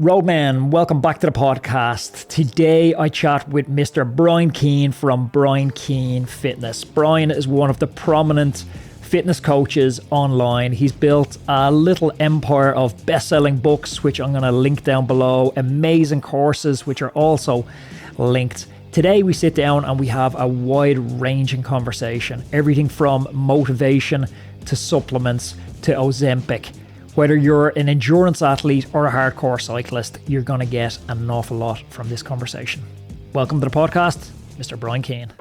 Roadman, welcome back to the podcast. Today I chat with Mr. Brian Keane from Brian Keane Fitness. Brian is one of the prominent fitness coaches online. He's built a little empire of best-selling books, which I'm going to link down below, amazing courses, which are also linked. Today we sit down and we have a wide-ranging conversation, everything from motivation to supplements to Ozempic. Whether you're an endurance athlete or a hardcore cyclist, you're going to get an awful lot from this conversation. Welcome to the podcast, Mr. Brian Keane.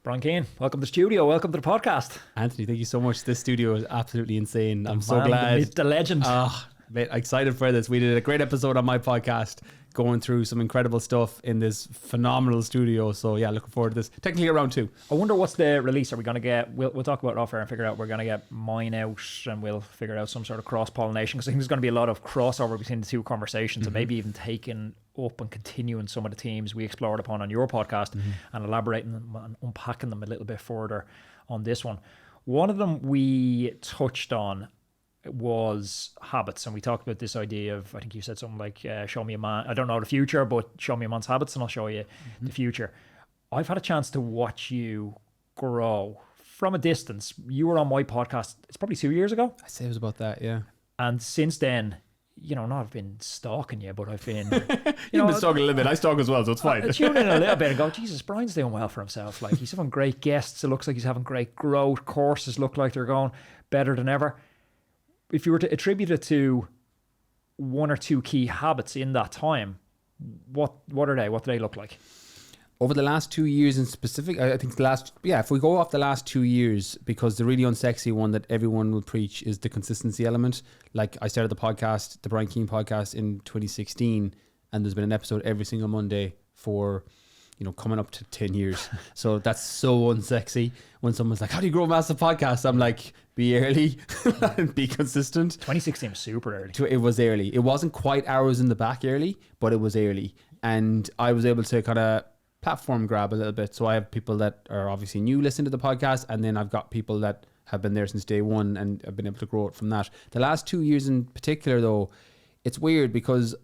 Brian Keane, welcome to the studio. Welcome to the podcast. Anthony, thank you so much. This studio is absolutely insane. I'm so glad. The myth, the legend. Mate, excited for this. We did a great episode on my podcast, going through some incredible stuff in this phenomenal studio. So yeah, looking forward to this. Technically around 2. I wonder what's the release. Are we going to get, we'll talk about it off air and figure out, we're going to get mine out and we'll figure out some sort of cross-pollination, because I think there's going to be a lot of crossover between the two conversations and maybe even taking up and continuing some of the themes we explored upon on your podcast and elaborating them and unpacking them a little bit further on this one. One of them we touched on was habits, and we talked about this idea of, I think you said something like, show me a man, I don't know the future, but show me a man's habits and I'll show you the future. I've had a chance to watch you grow from a distance. You were on my podcast, it's probably 2 years ago. I'd say it was about that, yeah. And since then, you know, not I've been stalking you, but I've been... You've been stalking a little bit. I stalk as well, so it's fine. I tune in a little bit and go, Jesus, Brian's doing well for himself. Like, he's having great guests. It looks like he's having great growth. Courses look like they're going better than ever. If you were to attribute it to one or two key habits in that time, what are they? What do they look like? Over the last 2 years in specific, I think if we go off the last 2 years, because the really unsexy one that everyone will preach is the consistency element. Like, I started the podcast, the Brian Keane podcast, in 2016, and there's been an episode every single Monday for, you know, coming up to 10 years. So that's so unsexy. When someone's like, how do you grow a massive podcast? I'm like, be early and be consistent. 2016 was super early. It was early. It wasn't quite hours in the back early, but it was early. And I was able to kind of platform grab a little bit. So I have people that are obviously new listening to the podcast, and then I've got people that have been there since day one and have been able to grow it from that. The last 2 years in particular, though, it's weird because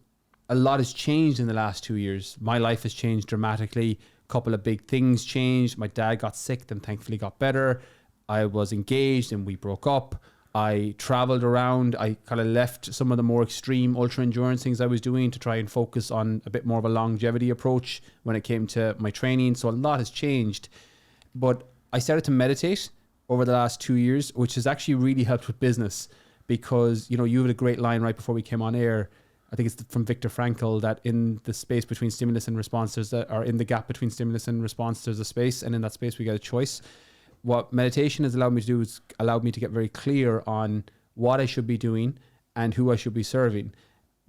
a lot has changed in the last 2 years. My life has changed dramatically. A couple of big things changed. My dad got sick, then thankfully got better. I was engaged and we broke up. I traveled around. I kind of left some of the more extreme ultra endurance things I was doing to try and focus on a bit more of a longevity approach when it came to my training. So a lot has changed. But I started to meditate over the last 2 years, which has actually really helped with business, because, you know, you had a great line right before we came on air. I think it's from Viktor Frankl, that in the space between stimulus and response, in the gap between stimulus and response, there's a space, and in that space we get a choice. What meditation has allowed me to do is allowed me to get very clear on what I should be doing and who I should be serving,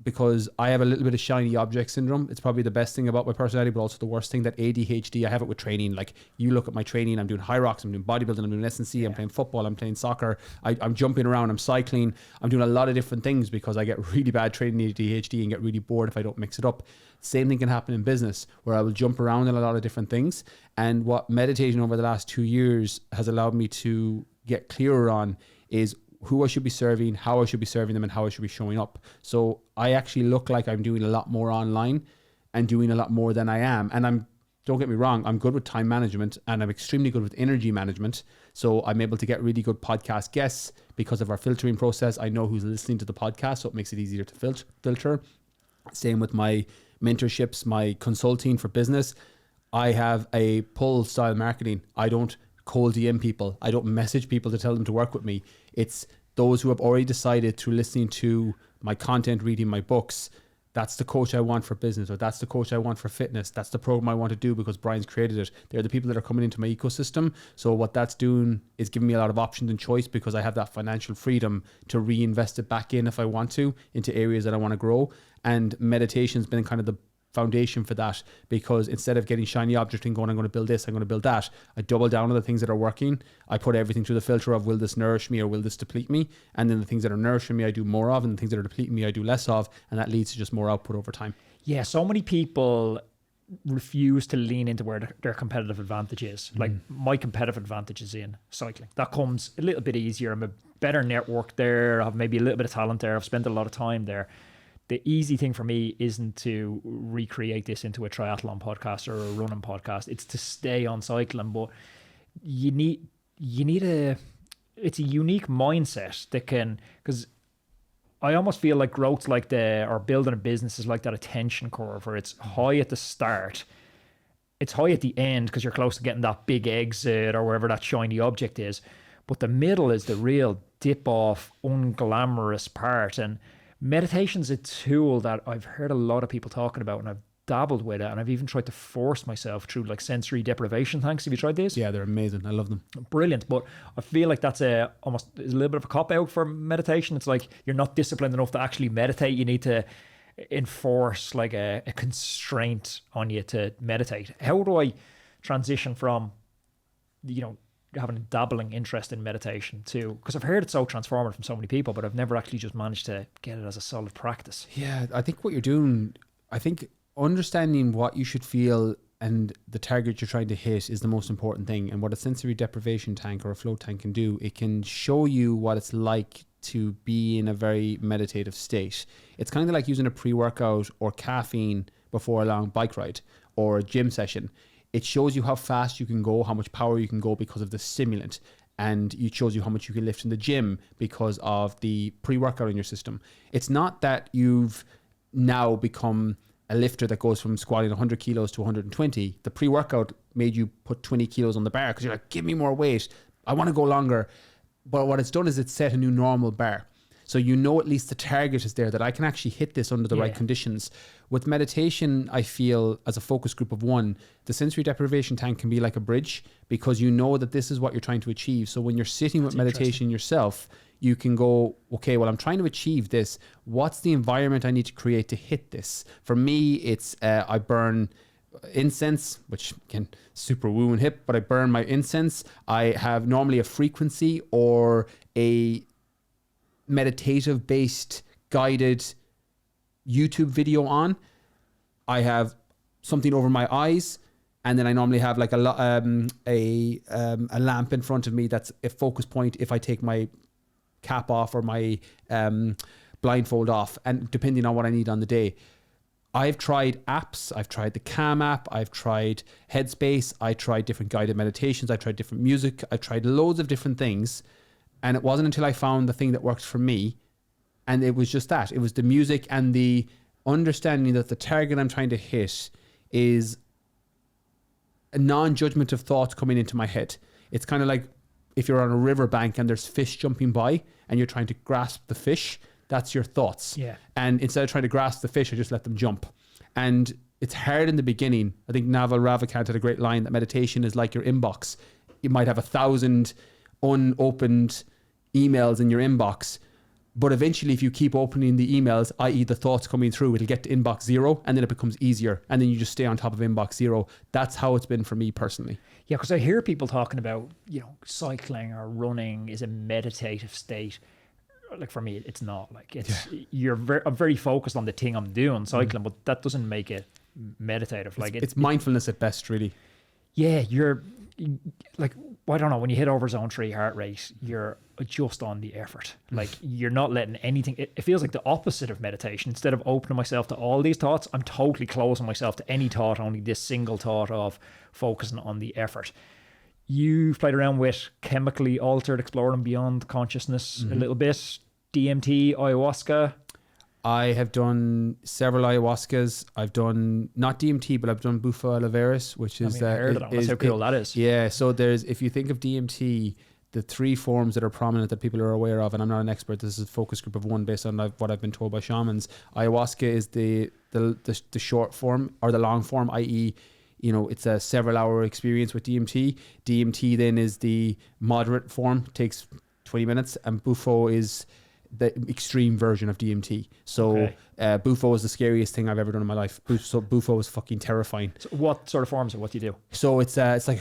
because I have a little bit of shiny object syndrome. It's probably the best thing about my personality, but also the worst thing, that ADHD. I have it with training. Like, you look at my training, I'm doing high rocks, I'm doing bodybuilding, I'm doing S&C, I'm playing football, I'm playing soccer, I'm jumping around, I'm cycling, I'm doing a lot of different things because I get really bad training ADHD and get really bored if I don't mix it up. Same thing can happen in business, where I will jump around in a lot of different things. And what meditation over the last 2 years has allowed me to get clearer on is who I should be serving, how I should be serving them, and how I should be showing up. So I actually look like I'm doing a lot more online and doing a lot more than I am. And don't get me wrong, I'm good with time management and I'm extremely good with energy management. So I'm able to get really good podcast guests because of our filtering process. I know who's listening to the podcast, so it makes it easier to filter. Same with my mentorships, my consulting for business. I have a pull style marketing. I don't cold DM people. I don't message people to tell them to work with me. It's those who have already decided through listening to my content, reading my books, that's the coach I want for business, or that's the coach I want for fitness. That's the program I want to do because Brian's created it. They're the people that are coming into my ecosystem. So what that's doing is giving me a lot of options and choice, because I have that financial freedom to reinvest it back in if I want to, into areas that I want to grow. And meditation's been kind of the foundation for that, because instead of getting shiny object and going, I'm going to build this, I'm going to build that, I double down on the things that are working. I put everything through the filter of, will this nourish me or will this deplete me? And then the things that are nourishing me I do more of, and the things that are depleting me I do less of, and that leads to just more output over time. Yeah, so many people refuse to lean into where their competitive advantage is. Like my competitive advantage is in cycling. That comes a little bit easier. I'm a better network there. I have maybe a little bit of talent there. I've spent a lot of time there. The easy thing for me isn't to recreate this into a triathlon podcast or a running podcast. It's to stay on cycling, but you need it's a unique mindset that can, because I almost feel like growth's like or building a business is like that attention curve where it's high at the start, it's high at the end because you're close to getting that big exit or wherever that shiny object is. But the middle is the real dip off, unglamorous part. And meditation's a tool that I've heard a lot of people talking about, and I've dabbled with it, and I've even tried to force myself through like sensory deprivation tanks. Have you tried these? Yeah, they're amazing. I love them. Brilliant. But I feel like that's almost a little bit of a cop out for meditation. It's like you're not disciplined enough to actually meditate. You need to enforce like a constraint on you to meditate. How do I transition from, having a dabbling interest in meditation too? Because I've heard it's so transformative from so many people, but I've never actually just managed to get it as a solid practice. Yeah, I think what you're doing, understanding what you should feel and the target you're trying to hit is the most important thing. And what a sensory deprivation tank or a float tank can do, it can show you what it's like to be in a very meditative state. It's kind of like using a pre-workout or caffeine before a long bike ride or a gym session. It shows you how fast you can go, how much power you can go because of the stimulant. And it shows you how much you can lift in the gym because of the pre-workout in your system. It's not that you've now become a lifter that goes from squatting 100 kilos to 120. The pre-workout made you put 20 kilos on the bar because you're like, give me more weight. I want to go longer. But what it's done is it's set a new normal bar. So at least the target is there, that I can actually hit this under the right conditions. With meditation, I feel as a focus group of one, the sensory deprivation tank can be like a bridge because you know that this is what you're trying to achieve. So when you're sitting with meditation yourself, you can go, okay, well, I'm trying to achieve this. What's the environment I need to create to hit this? For me, it's I burn incense, which can super woo and hip, but I burn my incense. I have normally a frequency or a meditative based guided YouTube video on. I have something over my eyes, and then I normally have like a lamp in front of me that's a focus point if I take my cap off or my blindfold off, and depending on what I need on the day. I've tried apps. I've tried the Calm app. I've tried Headspace. I tried different guided meditations. I've tried different music. I've tried loads of different things. And it wasn't until I found the thing that worked for me. And it was just that. It was the music and the understanding that the target I'm trying to hit is a non-judgment of thoughts coming into my head. It's kind of like if you're on a riverbank and there's fish jumping by and you're trying to grasp the fish, that's your thoughts. Yeah. And instead of trying to grasp the fish, I just let them jump. And it's hard in the beginning. I think Naval Ravikant had a great line that meditation is like your inbox. You might have 1,000 unopened emails in your inbox, but eventually if you keep opening the emails, i.e. the thoughts coming through, it'll get to inbox 0 and then it becomes easier, and then you just stay on top of inbox 0. That's how it's been for me personally. Yeah, because I hear people talking about, cycling or running is a meditative state. Like for me, it's not. Like I'm very focused on the thing I'm doing, cycling, but that doesn't make it meditative. Like it's mindfulness at best, really. Yeah, you're like, I don't know, when you hit over zone 3 heart rate, you're just on the effort. Like you're not letting anything, it feels like the opposite of meditation. Instead of opening myself to all these thoughts, I'm totally closing myself to any thought, only this single thought of focusing on the effort. You've played around with chemically altered, exploring beyond consciousness a little bit, DMT, ayahuasca. I have done several ayahuascas. I've done not DMT, but I've done Bufo Olivares, which is that's how cool that is. Yeah. So if you think of DMT, the 3 forms that are prominent that people are aware of, and I'm not an expert. This is a focus group of one based on what I've been told by shamans. Ayahuasca is the short form, or the long form, i.e., it's a several hour experience with DMT. DMT then is the moderate form, takes 20 minutes, and Bufo is the extreme version of DMT. So Bufo is the scariest thing I've ever done in my life. So Bufo is fucking terrifying. So what sort of forms of what do you do? So it's like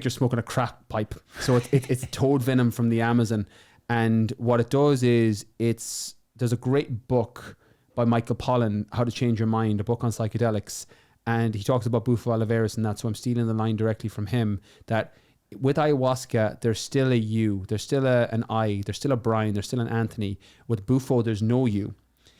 you're smoking a crack pipe. So it's toad venom from the Amazon, and what it does is there's a great book by Michael Pollan, How to Change Your Mind, a book on psychedelics, And he talks about Bufo Oliveras and that. So I'm stealing the line directly from him, that with ayahuasca, there's still a you, there's still an I, there's still a Brian, there's still an Anthony. With Bufo, there's no you.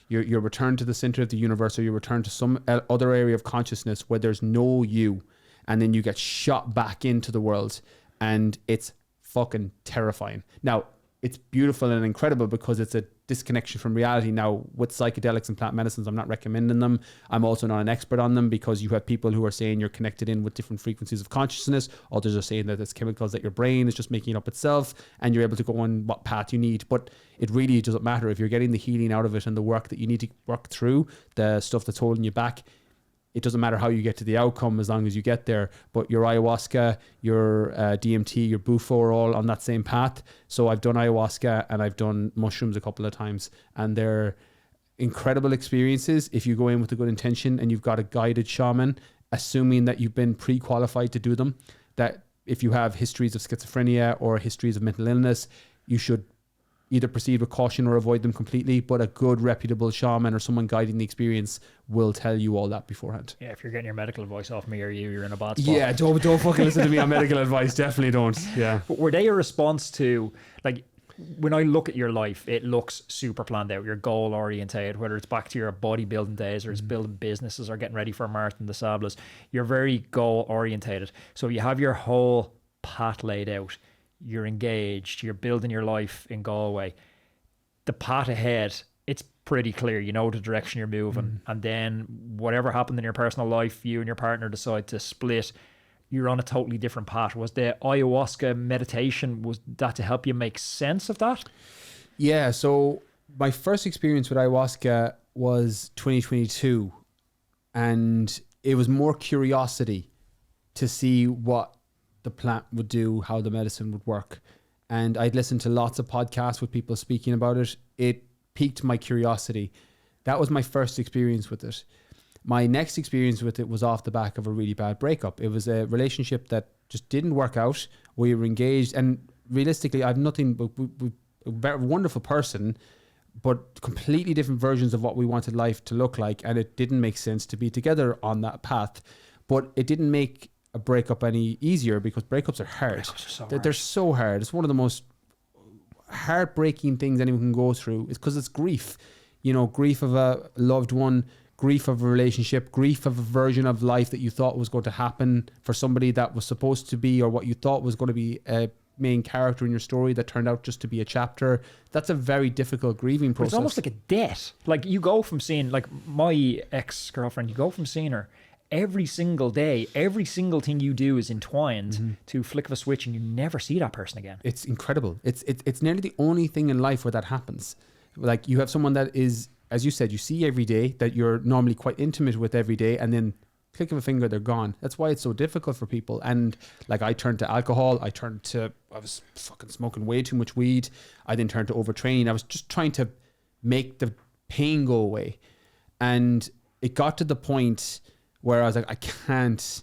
You're returned to the center of the universe, or you return to some other area of consciousness where there's no you. And then you get shot back into the world. And it's fucking terrifying. Now, it's beautiful and incredible because it's a disconnection from reality. Now, with psychedelics and plant medicines, I'm not recommending them. I'm also not an expert on them, because you have people who are saying you're connected in with different frequencies of consciousness. Others are saying that it's chemicals that your brain is just making up itself, and you're able to go on what path you need. But it really doesn't matter if you're getting the healing out of it and the work that you need to work through, the stuff that's holding you back. It doesn't matter how you get to the outcome as long as you get there. But your ayahuasca, your DMT, your Bufo are all on that same path. So I've done ayahuasca and I've done mushrooms a couple of times, and they're incredible experiences if you go in with a good intention and you've got a guided shaman, assuming that you've been pre-qualified to do them. That if you have histories of schizophrenia or histories of mental illness, you should either proceed with caution or avoid them completely. But a good reputable shaman or someone guiding the experience will tell you all that beforehand. Yeah, if you're getting your medical advice off me or you're in a bad spot. Yeah, don't fucking listen to me on medical advice. Definitely don't. Yeah. But were they a response to, like, when I look at your life, it looks super planned out. You're goal orientated, whether it's back to your bodybuilding days or it's building businesses or getting ready for Marathon des Sables. You're very goal orientated. So you have your whole path laid out. You're engaged, you're building your life in Galway. The path ahead, it's pretty clear. You know the direction you're moving. And then whatever happened in your personal life, you and your partner decide to split, you're on a totally different path. Was the ayahuasca meditation, was that to help you make sense of that? Yeah, so my first experience with ayahuasca was 2022. And it was more curiosity to see what the plant would do, how the medicine would work. And I'd listened to lots of podcasts with people speaking about it. It piqued my curiosity. That was my first experience with it. My next experience with it was off the back of a really bad breakup. It was a relationship that just didn't work out. We were engaged, and realistically, I've nothing but a very wonderful person, but completely different versions of what we wanted life to look like. And it didn't make sense to be together on that path. But it didn't make a breakup any easier, because breakups are hard. They're so hard. It's one of the most heartbreaking things anyone can go through. It's because it's grief. You know, grief of a loved one, grief of a relationship, grief of a version of life that you thought was going to happen for somebody that was supposed to be, or what you thought was going to be a main character in your story that turned out just to be a chapter. That's a very difficult grieving process. It's almost like a debt. Like, you go from seeing, like, my ex-girlfriend, you go from seeing her every single day, every single thing you do is entwined to flick of a switch, and you never see that person again. It's incredible. It's nearly the only thing in life where that happens. Like, you have someone that is, as you said, you see every day, that you're normally quite intimate with every day, and then click of a finger, they're gone. That's why it's so difficult for people. And like, I turned to alcohol, I was fucking smoking way too much weed. I then turned to overtraining. I was just trying to make the pain go away. And it got to the point where I was like, I can't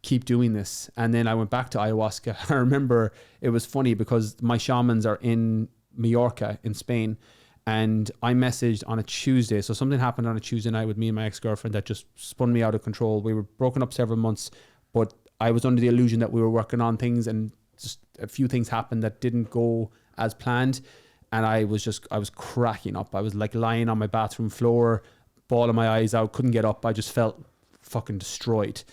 keep doing this. And then I went back to ayahuasca. I remember it was funny because my shamans are in Mallorca in Spain, and I messaged on a Tuesday. So something happened on a Tuesday night with me and my ex-girlfriend that just spun me out of control. We were broken up several months, but I was under the illusion that we were working on things, and just a few things happened that didn't go as planned. And I was cracking up. I was like lying on my bathroom floor, bawling my eyes out, couldn't get up. I just felt fucking destroyed,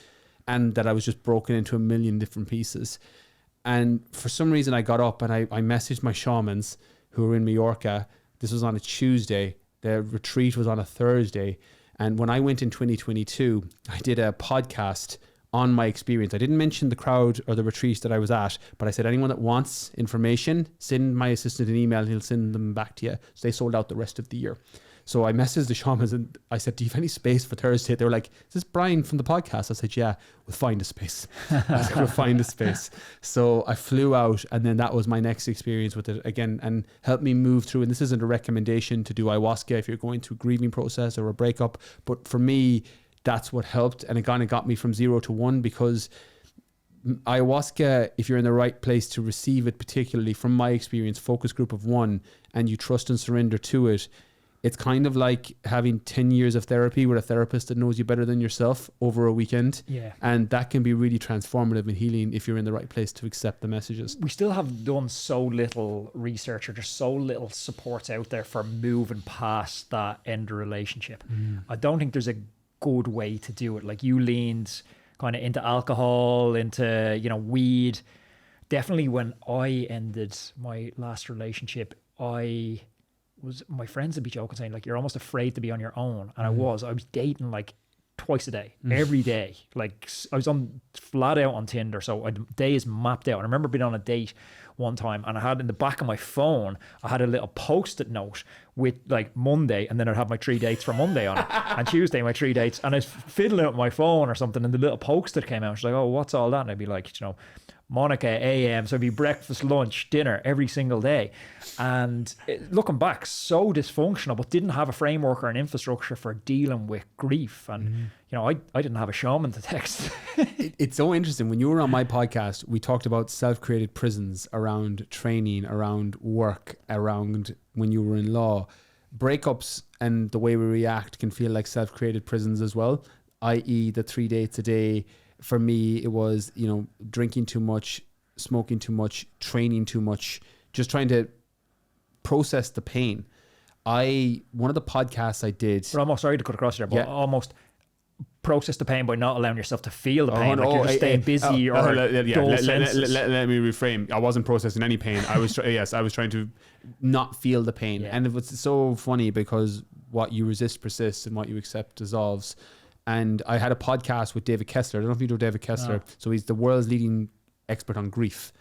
and that I was just broken into a million different pieces. And for some reason I got up and I messaged my shamans who were in Mallorca. This was on a Tuesday. The retreat was on a Thursday. And when I went in 2022, I did a podcast on my experience. I didn't mention the crowd or the retreat that I was at, but I said, anyone that wants information, send my assistant an email and he'll send them back to you. So they sold out the rest of the year. So I messaged the shamans and I said, do you have any space for Thursday? They were like, is this Brian from the podcast? I said, yeah, we'll find a space. I said, we'll find a space. So I flew out, and then that was my next experience with it again, and helped me move through. And this isn't a recommendation to do ayahuasca if you're going through a grieving process or a breakup. But for me, that's what helped. And it kind of got me from 0 to 1, because ayahuasca, if you're in the right place to receive it, particularly from my experience, focus group of 1, and you trust and surrender to it, it's kind of like having 10 years of therapy with a therapist that knows you better than yourself over a weekend. Yeah. And that can be really transformative and healing if you're in the right place to accept the messages. We still have done so little research, or there's so little supports out there for moving past that end of relationship. I don't think there's a good way to do it. Like, you leaned kind of into alcohol, into, you know, weed. Definitely when I ended my last relationship, my friends would be joking, saying like, you're almost afraid to be on your own. And I was dating like twice a day, every day. Like, I was on flat out on Tinder, so a day is mapped out. And I remember being on a date one time, and I had in the back of my phone, I had a little post-it note with like Monday, and then I'd have my 3 dates for Monday on it, and Tuesday my 3 dates, and I was fiddling with my phone or something, and the little post-it came out. She's like, oh, what's all that? And I'd be like, you know, Monica AM. So it'd be breakfast, lunch, dinner every single day. And looking back, so dysfunctional, but didn't have a framework or an infrastructure for dealing with grief. And, you know, I didn't have a shaman to text. It's so interesting. When you were on my podcast, we talked about self-created prisons around training, around work, around when you were in law. Breakups and the way we react can feel like self-created prisons as well, i.e. the 3 dates a day. For me, it was, you know, drinking too much, smoking too much, training too much, just trying to process the pain. One of the podcasts I did... But almost, sorry to cut across there, but almost process the pain by not allowing yourself to feel the pain. You're just staying busy or dull senses. Let me reframe. I wasn't processing any pain. I was I was trying to not feel the pain. And it was so funny because what you resist persists and what you accept dissolves. And I had a podcast with David Kessler. I don't know if you know David Kessler. No. So he's the world's leading expert on grief.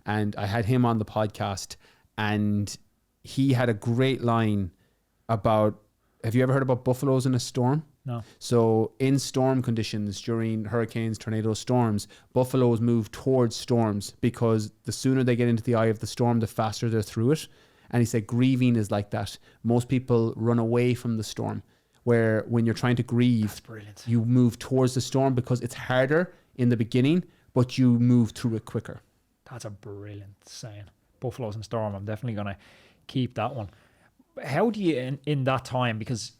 And I had him on the podcast, and he had a great line about, have you ever heard about buffaloes in a storm? No. So in storm conditions, during hurricanes, tornadoes, storms, buffaloes move towards storms because the sooner they get into the eye of the storm, the faster they're through it. And he said grieving is like that. Most people run away from the storm, where when you're trying to grieve, you move towards the storm because it's harder in the beginning, but you move through it quicker. That's a brilliant saying. Buffaloes and storm. I'm definitely going to keep that one. How do you, in that time, because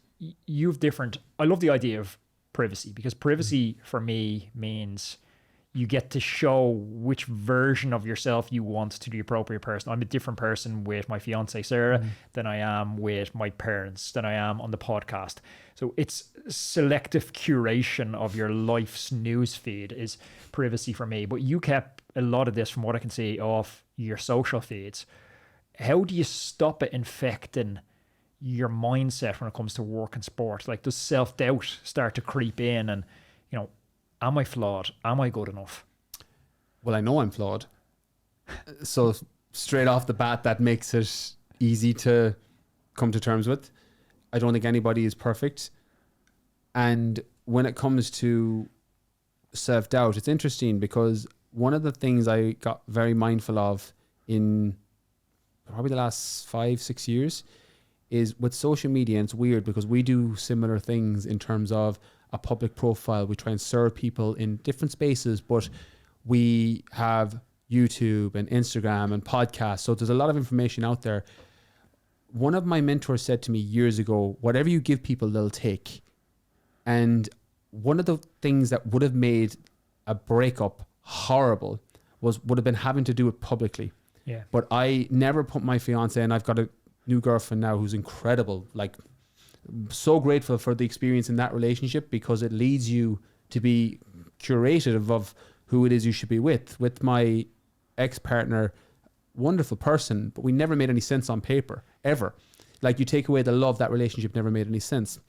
you've different, I love the idea of privacy, because privacy for me means you get to show which version of yourself you want to the appropriate person. I'm a different person with my fiance Sarah than I am with my parents, than I am on the podcast. So it's selective curation of your life's news feed is privacy for me. But you kept a lot of this, from what I can see, off your social feeds. How do you stop it infecting your mindset when it comes to work and sport? Like, does self-doubt start to creep in, and, you know, am I flawed? Am I good enough? Well, I know I'm flawed. So straight off the bat, that makes it easy to come to terms with. I don't think anybody is perfect. And when it comes to self-doubt, it's interesting because one of the things I got very mindful of in probably the last 5-6 years is with social media. And it's weird because we do similar things in terms of a public profile. We try and serve people in different spaces, but we have YouTube and Instagram and podcasts. So there's a lot of information out there. One of my mentors said to me years ago, whatever you give people, they'll take. And one of the things that would have made a breakup horrible would have been having to do it publicly. Yeah. But I never put my fiance, and I've got a new girlfriend now who's incredible. Like, so grateful for the experience in that relationship because it leads you to be curative of who it is you should be with. With my ex-partner, wonderful person, but we never made any sense on paper, ever. Like, you take away the love, that relationship never made any sense.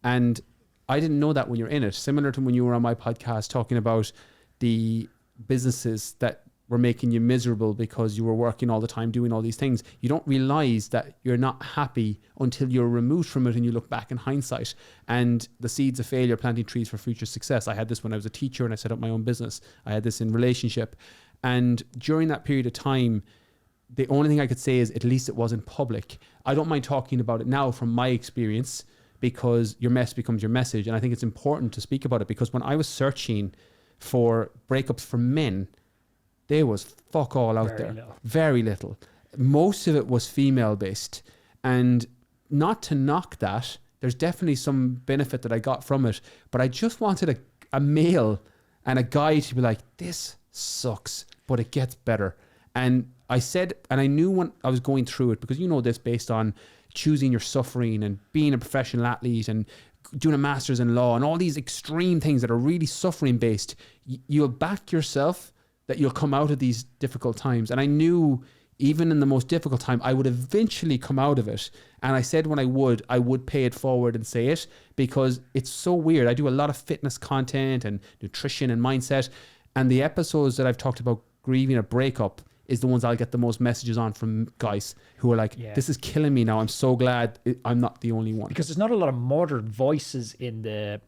And I didn't know that when you're in it. Similar to when you were on my podcast talking about the businesses that were making you miserable because you were working all the time, doing all these things. You don't realize that you're not happy until you're removed from it and you look back in hindsight. And the seeds of failure, planting trees for future success. I had this when I was a teacher and I set up my own business. I had this in relationship. And during that period of time, the only thing I could say is at least it wasn't public. I don't mind talking about it now from my experience because your mess becomes your message. And I think it's important to speak about it because when I was searching for breakups for men, there was fuck all out there. Very little. Most of it was female based. And not to knock that. There's definitely some benefit that I got from it, but I just wanted a male and a guy to be like, this sucks, but it gets better. And I said, and I knew when I was going through it, because you know this based on choosing your suffering and being a professional athlete and doing a master's in law and all these extreme things that are really suffering based, you'll back yourself that you'll come out of these difficult times. And I knew even in the most difficult time, I would eventually come out of it. And I said when I would pay it forward and say it, because it's so weird. I do a lot of fitness content and nutrition and mindset. And the episodes that I've talked about grieving a breakup is the ones I'll get the most messages on from guys who are like, this is killing me now. I'm so glad I'm not the only one. Because there's not a lot of modern voices in the...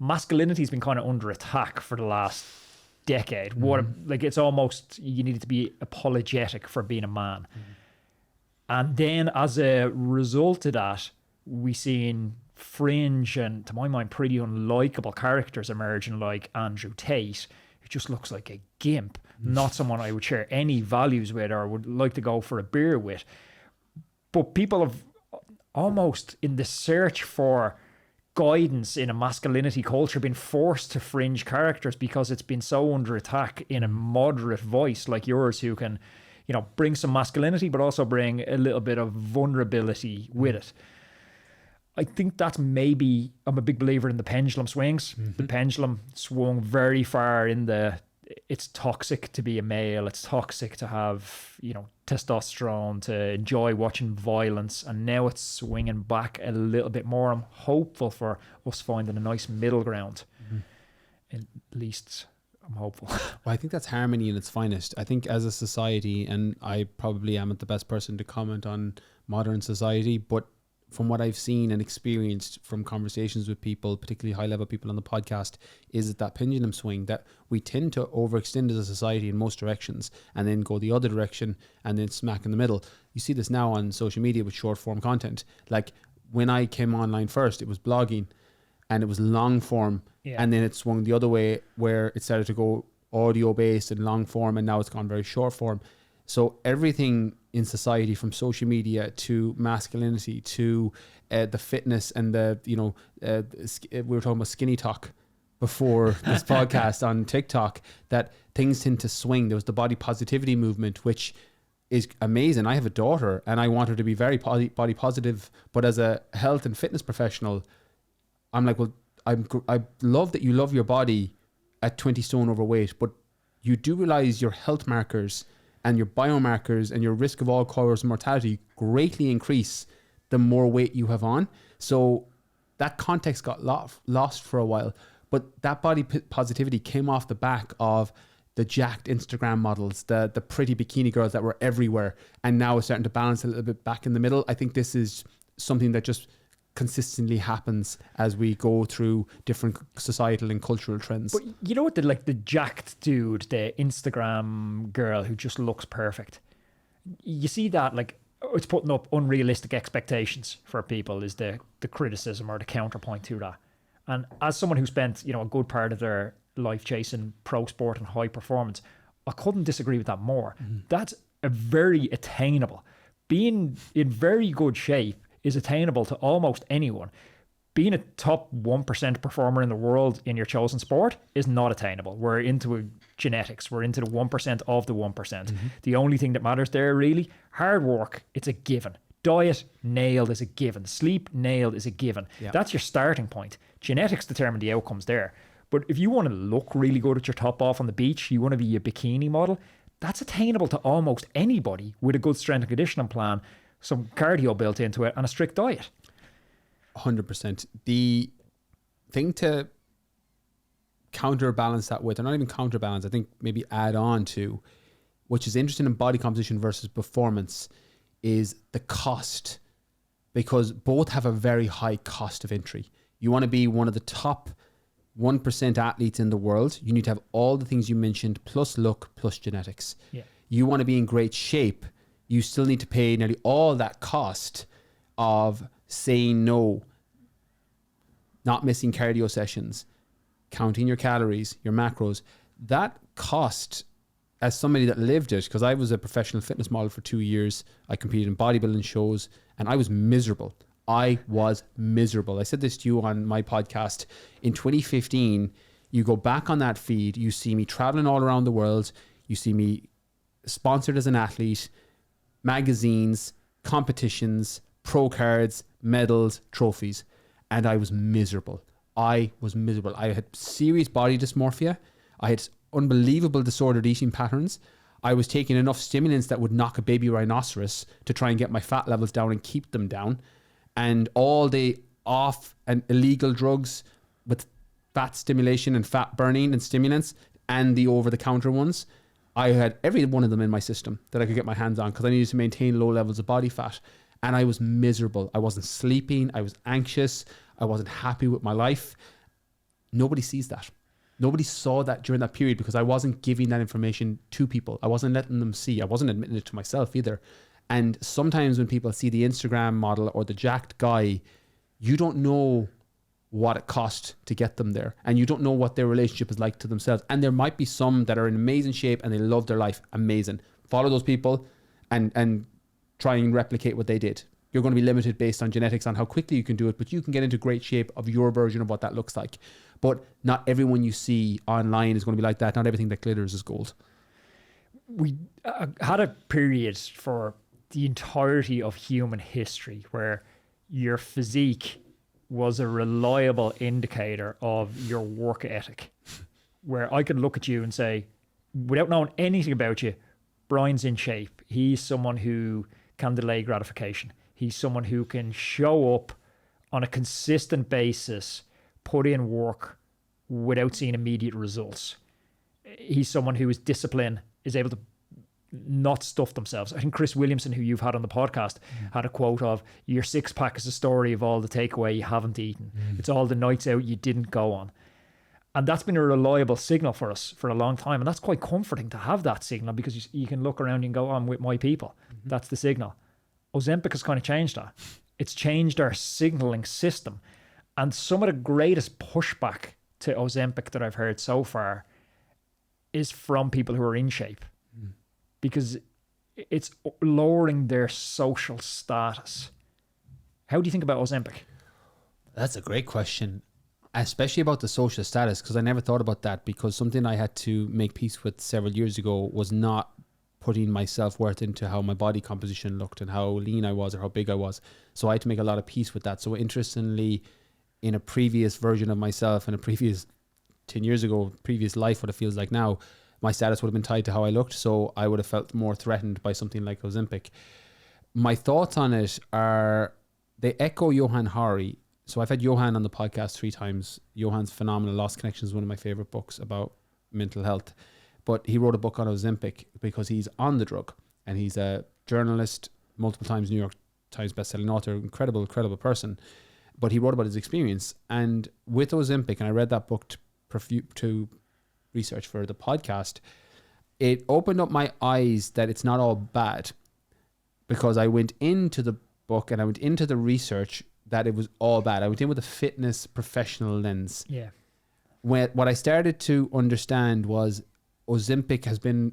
Masculinity's been kind of under attack for the last decade. Like, it's almost, you needed to be apologetic for being a man. And then as a result of that, we seen fringe and, to my mind, pretty unlikable characters emerging, like Andrew Tate, who just looks like a gimp, not someone I would share any values with or would like to go for a beer with. But people have almost, in the search for guidance in a masculinity culture, been forced to fringe characters because it's been so under attack in a moderate voice like yours, who can, you know, bring some masculinity but also bring a little bit of vulnerability with it. I think that's maybe, I'm a big believer in the pendulum swings. The pendulum swung very far in the, it's toxic to be a male, it's toxic to have, you know, testosterone, to enjoy watching violence, and now it's swinging back a little bit more. I'm hopeful for us finding a nice middle ground. At least I'm hopeful. Well, I think that's harmony in its finest. I think as a society, and I probably am not the best person to comment on modern society, but from what I've seen and experienced from conversations with people, particularly high level people on the podcast, is that pendulum swing that we tend to overextend as a society in most directions and then go the other direction and then smack in the middle. You see this now on social media with short form content. Like when I came online first, it was blogging and it was long form. And then it swung the other way where it started to go audio based and long form, and now it's gone very short form. So everything in society, from social media to masculinity to the fitness and the, you know, we were talking about skinny talk before this podcast on TikTok, that things tend to swing. There was the body positivity movement, which is amazing. I have a daughter and I want her to be very body positive, but as a health and fitness professional, I'm like, well, I love that you love your body at 20 stone overweight, but you do realize your health markers and your biomarkers and your risk of all cause mortality greatly increase the more weight you have on. So that context got lost for a while, but that body positivity came off the back of the jacked Instagram models, the pretty bikini girls that were everywhere, and now it's starting to balance a little bit back in the middle. I think this is something that just consistently happens as we go through different societal and cultural trends. But you know what, the jacked dude, the Instagram girl who just looks perfect, you see that, like, it's putting up unrealistic expectations for people, is the criticism or the counterpoint to that. And as someone who spent, you know, a good part of their life chasing pro sport and high performance, I couldn't disagree with that more. That's a very attainable. Being in very good shape is attainable to almost anyone. Being a top 1% performer in the world in your chosen sport is not attainable. We're into genetics. We're into the 1% of the 1%. The only thing that matters there, really, hard work, it's a given. Diet, nailed, is a given. Sleep, nailed, is a given. That's your starting point. Genetics determine the outcomes there. But if you want to look really good at your top off on the beach, you want to be a bikini model, that's attainable to almost anybody with a good strength and conditioning plan, some cardio built into it, and a strict diet. 100%. The thing to counterbalance that with, or not even counterbalance, I think maybe add on to, which is interesting in body composition versus performance, is the cost, because both have a very high cost of entry. You want to be one of the top 1% athletes in the world, you need to have all the things you mentioned, plus look, plus genetics. You want to be in great shape, you still need to pay nearly all that cost of saying no, not missing cardio sessions, counting your calories, your macros. That cost, as somebody that lived it, because I was a professional fitness model for 2 years, I competed in bodybuilding shows, and I was miserable. I was miserable. I said this to you on my podcast. In 2015, you go back on that feed, you see me traveling all around the world, you see me sponsored as an athlete, magazines, competitions, pro cards, medals, trophies, and I was miserable. I had serious body dysmorphia. I had unbelievable disordered eating patterns. I was taking enough stimulants that would knock a baby rhinoceros to try and get my fat levels down and keep them down. And all the off and illegal drugs with fat stimulation and fat burning and stimulants and the over-the-counter ones, I had every one of them in my system that I could get my hands on because I needed to maintain low levels of body fat. And I was miserable. I wasn't sleeping. I was anxious. I wasn't happy with my life. Nobody sees that. Nobody saw that during that period because I wasn't giving that information to people. I wasn't letting them see. I wasn't admitting it to myself either. And sometimes when people see the Instagram model or the jacked guy, you don't know what it cost to get them there. And you don't know what their relationship is like to themselves. And there might be some that are in amazing shape and they love their life. Amazing. Follow those people and try and replicate what they did. You're going to be limited based on genetics on how quickly you can do it, but you can get into great shape of your version of what that looks like. But not everyone you see online is going to be like that. Not everything that glitters is gold. We had a period for the entirety of human history where your physique was a reliable indicator of your work ethic, where I could look at you and say, without knowing anything about you, Brian's in shape. He's someone who can delay gratification. He's someone who can show up on a consistent basis, put in work without seeing immediate results. He's someone who is disciplined, is able to not stuff themselves. I think Chris Williamson, who you've had on the podcast, had a quote of, your six pack is a story of all the takeaway you haven't eaten. It's all the nights out you didn't go on. And that's been a reliable signal for us for a long time. And that's quite comforting to have that signal because you can look around and go, I'm with my people. That's the signal. Ozempic has kind of changed that. It's changed our signaling system. And some of the greatest pushback to Ozempic that I've heard so far is from people who are in shape. Because it's lowering their social status. How do you think about Ozempic? That's a great question, especially about the social status, because I never thought about that, because something I had to make peace with several years ago was not putting my self-worth into how my body composition looked and how lean I was or how big I was. So I had to make a lot of peace with that. So interestingly, in a previous version of myself, in a previous 10 years ago, previous life, what it feels like now, my status would have been tied to how I looked, so I would have felt more threatened by something like Ozempic. My thoughts on it are, they echo Johan Hari. So I've had Johan on the podcast 3 times. Johan's phenomenal. Lost Connections is one of my favorite books about mental health. But he wrote a book on Ozempic because he's on the drug. And he's a journalist, multiple times New York Times bestselling author, incredible person. But he wrote about his experience. And with Ozempic, and I read that book to research for the podcast, it opened up my eyes that it's not all bad, because I went into the book and I went into the research that it was all bad. I went in with a fitness professional lens. Yeah. What I started to understand was Ozempic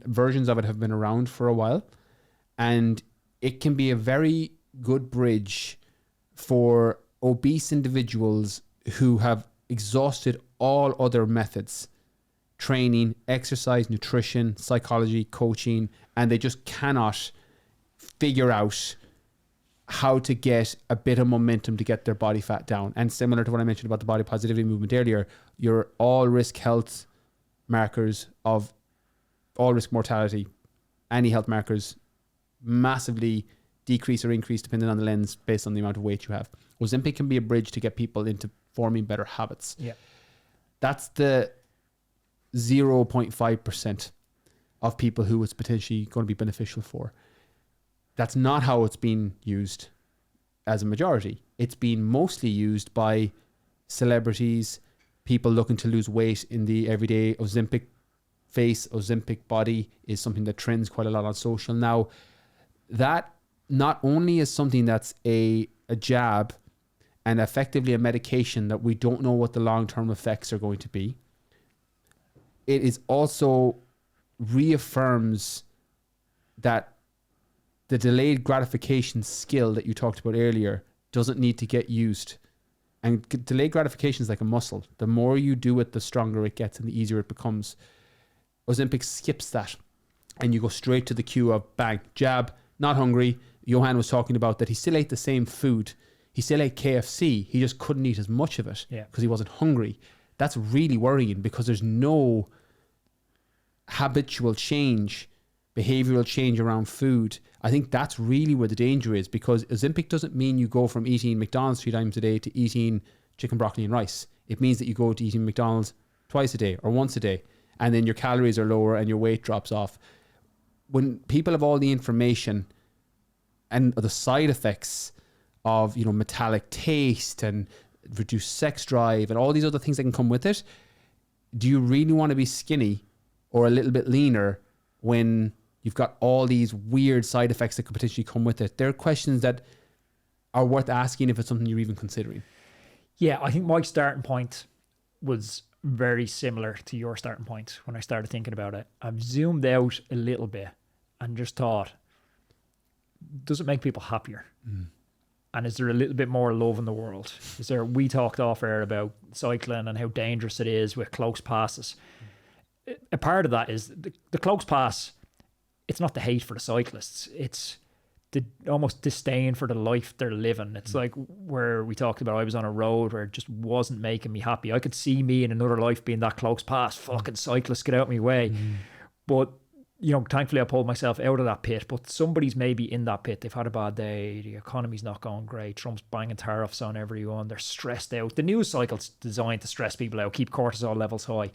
versions of it have been around for a while, and it can be a very good bridge for obese individuals who have exhausted all other methods: training, exercise, nutrition, psychology, coaching, and they just cannot figure out how to get a bit of momentum to get their body fat down. And similar to what I mentioned about the body positivity movement earlier, your all risk health markers of all risk mortality, any health markers, massively decrease or increase depending on the lens based on the amount of weight you have. Ozempic can be a bridge to get people into forming better habits. Yeah. That's the 0.5% of people who it's potentially going to be beneficial for. That's not how it's been used as a majority. It's been mostly used by celebrities, people looking to lose weight in the everyday. Ozempic face, Ozempic body is something that trends quite a lot on social now. That not only is something that's a jab and effectively a medication that we don't know what the long-term effects are going to be, it is also reaffirms that the delayed gratification skill that you talked about earlier doesn't need to get used. And delayed gratification is like a muscle. The more you do it, the stronger it gets and the easier it becomes. Ozempic skips that. And you go straight to the cue of bang, jab, not hungry. Johan was talking about that he still ate the same food. He still ate KFC. He just couldn't eat as much of it because he wasn't hungry. That's really worrying because there's no habitual change, behavioral change around food. I think that's really where the danger is, because Ozempic doesn't mean you go from eating McDonald's 3 times a day to eating chicken, broccoli and rice. It means that you go to eating McDonald's twice a day or once a day, and then your calories are lower and your weight drops off. When people have all the information and the side effects of, you know, metallic taste and reduced sex drive and all these other things that can come with it, do you really want to be skinny or a little bit leaner when you've got all these weird side effects that could potentially come with it? There are questions that are worth asking if it's something you're even considering. Yeah, I think my starting point was very similar to your starting point when I started thinking about it. I've zoomed out a little bit and just thought, does it make people happier? And is there a little bit more love in the world? Is there? We talked off air about cycling and how dangerous it is with close passes. A part of that is the close pass. It's not the hate for the cyclists. It's the almost disdain for the life they're living. It's like where we talked about, I was on a road where it just wasn't making me happy. I could see me in another life being that close pass. Fucking cyclists, get out of my way. But, you know, thankfully I pulled myself out of that pit. But somebody's maybe in that pit. They've had a bad day. The economy's not going great. Trump's banging tariffs on everyone. They're stressed out. The news cycle's designed to stress people out, keep cortisol levels high.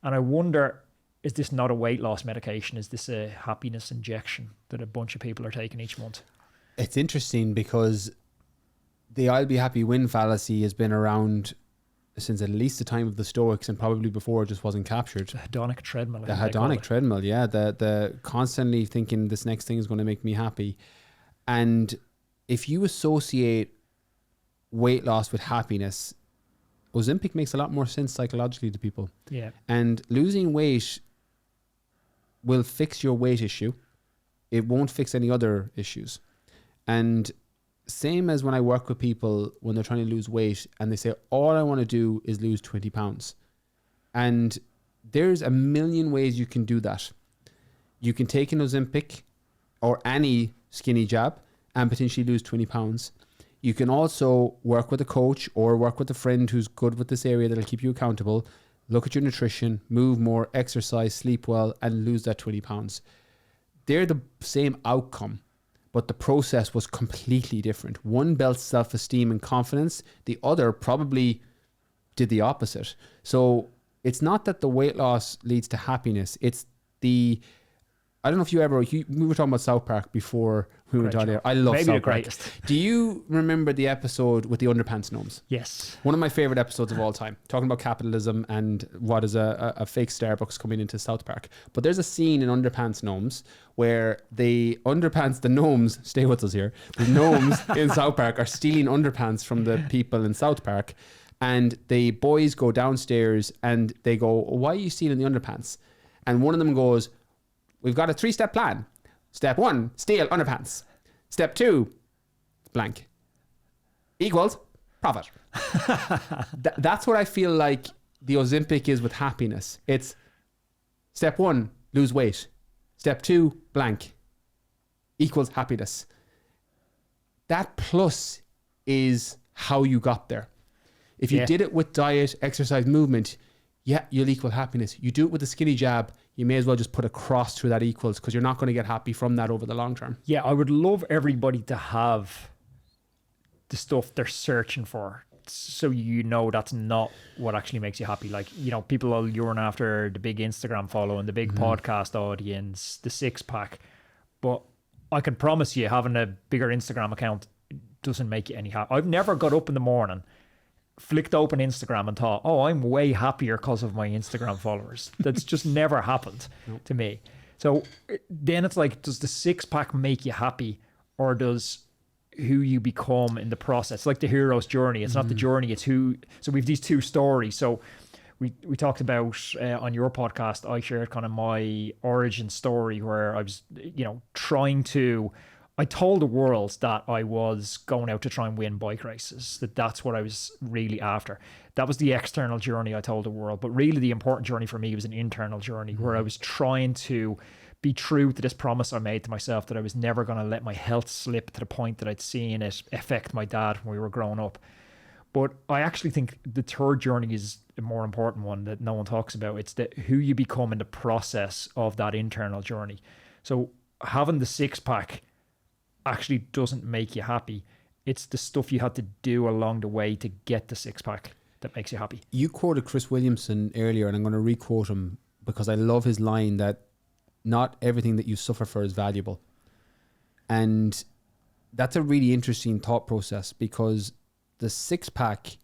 And I wonder, is this not a weight loss medication? Is this a happiness injection that a bunch of people are taking each month? It's interesting because the I'll be happy win fallacy has been around since at least the time of the Stoics, and probably before it just wasn't captured. The hedonic treadmill. The hedonic treadmill, yeah. The constantly thinking this next thing is going to make me happy. And if you associate weight loss with happiness, Ozempic makes a lot more sense psychologically to people. Yeah. And losing weight will fix your weight issue. It won't fix any other issues. And same as when I work with people when they're trying to lose weight and they say, all I want to do is lose 20 pounds. And there's a million ways you can do that. You can take an Ozempic or any skinny jab and potentially lose 20 pounds. You can also work with a coach or work with a friend who's good with this area that'll keep you accountable. Look at your nutrition, move more, exercise, sleep well, and lose that 20 pounds. They're the same outcome, but the process was completely different. One built self-esteem and confidence. The other probably did the opposite. So it's not that the weight loss leads to happiness. It's the... I don't know if we were talking about South Park before we went on there. I love Maybe South the Park. greatest. Do you remember the episode with the underpants gnomes? Yes. One of my favorite episodes of all time, talking about capitalism and what is a fake Starbucks coming into South Park. But there's a scene in Underpants Gnomes where the gnomes, stay with us here, the gnomes in South Park are stealing underpants from the people in South Park. And the boys go downstairs and they go, why are you stealing the underpants? And one of them goes, we've got a 3-step plan. Step 1, steal underpants. Step 2, blank. Equals profit. That's what I feel like the Ozempic is with happiness. It's step 1, lose weight. Step 2, blank. Equals happiness. That plus is how you got there. If you did it with diet, exercise, movement, yeah, you'll equal happiness. You do it with a skinny jab, you may as well just put a cross through that equals, because you're not going to get happy from that over the long term. Yeah, I would love everybody to have the stuff they're searching for, so you know that's not what actually makes you happy. Like, you know, people will yearn after the big Instagram following, the big podcast audience, the 6-pack. But I can promise you, having a bigger Instagram account doesn't make you any happy. I've never got up in the morning, flicked open Instagram and thought, oh, I'm way happier because of my Instagram followers. That's just never happened to me. So then it's like, does the 6-pack make you happy, or does who you become in the process? Like the hero's journey. It's not the journey, it's who. So we've these two stories. So we talked about on your podcast, I shared kind of my origin story where I was, you know, trying to I told the world that I was going out to try and win bike races, that's what I was really after. That was the external journey I told the world. But really the important journey for me was an internal journey where I was trying to be true to this promise I made to myself that I was never going to let my health slip to the point that I'd seen it affect my dad when we were growing up. But I actually think the third journey is a more important one that no one talks about. It's who you become in the process of that internal journey. So having the six pack actually doesn't make you happy. It's the stuff you had to do along the way to get the six pack that makes you happy. You quoted Chris Williamson earlier, and I'm going to re-quote him because I love his line that not everything that you suffer for is valuable. And that's a really interesting thought process, because the six pack,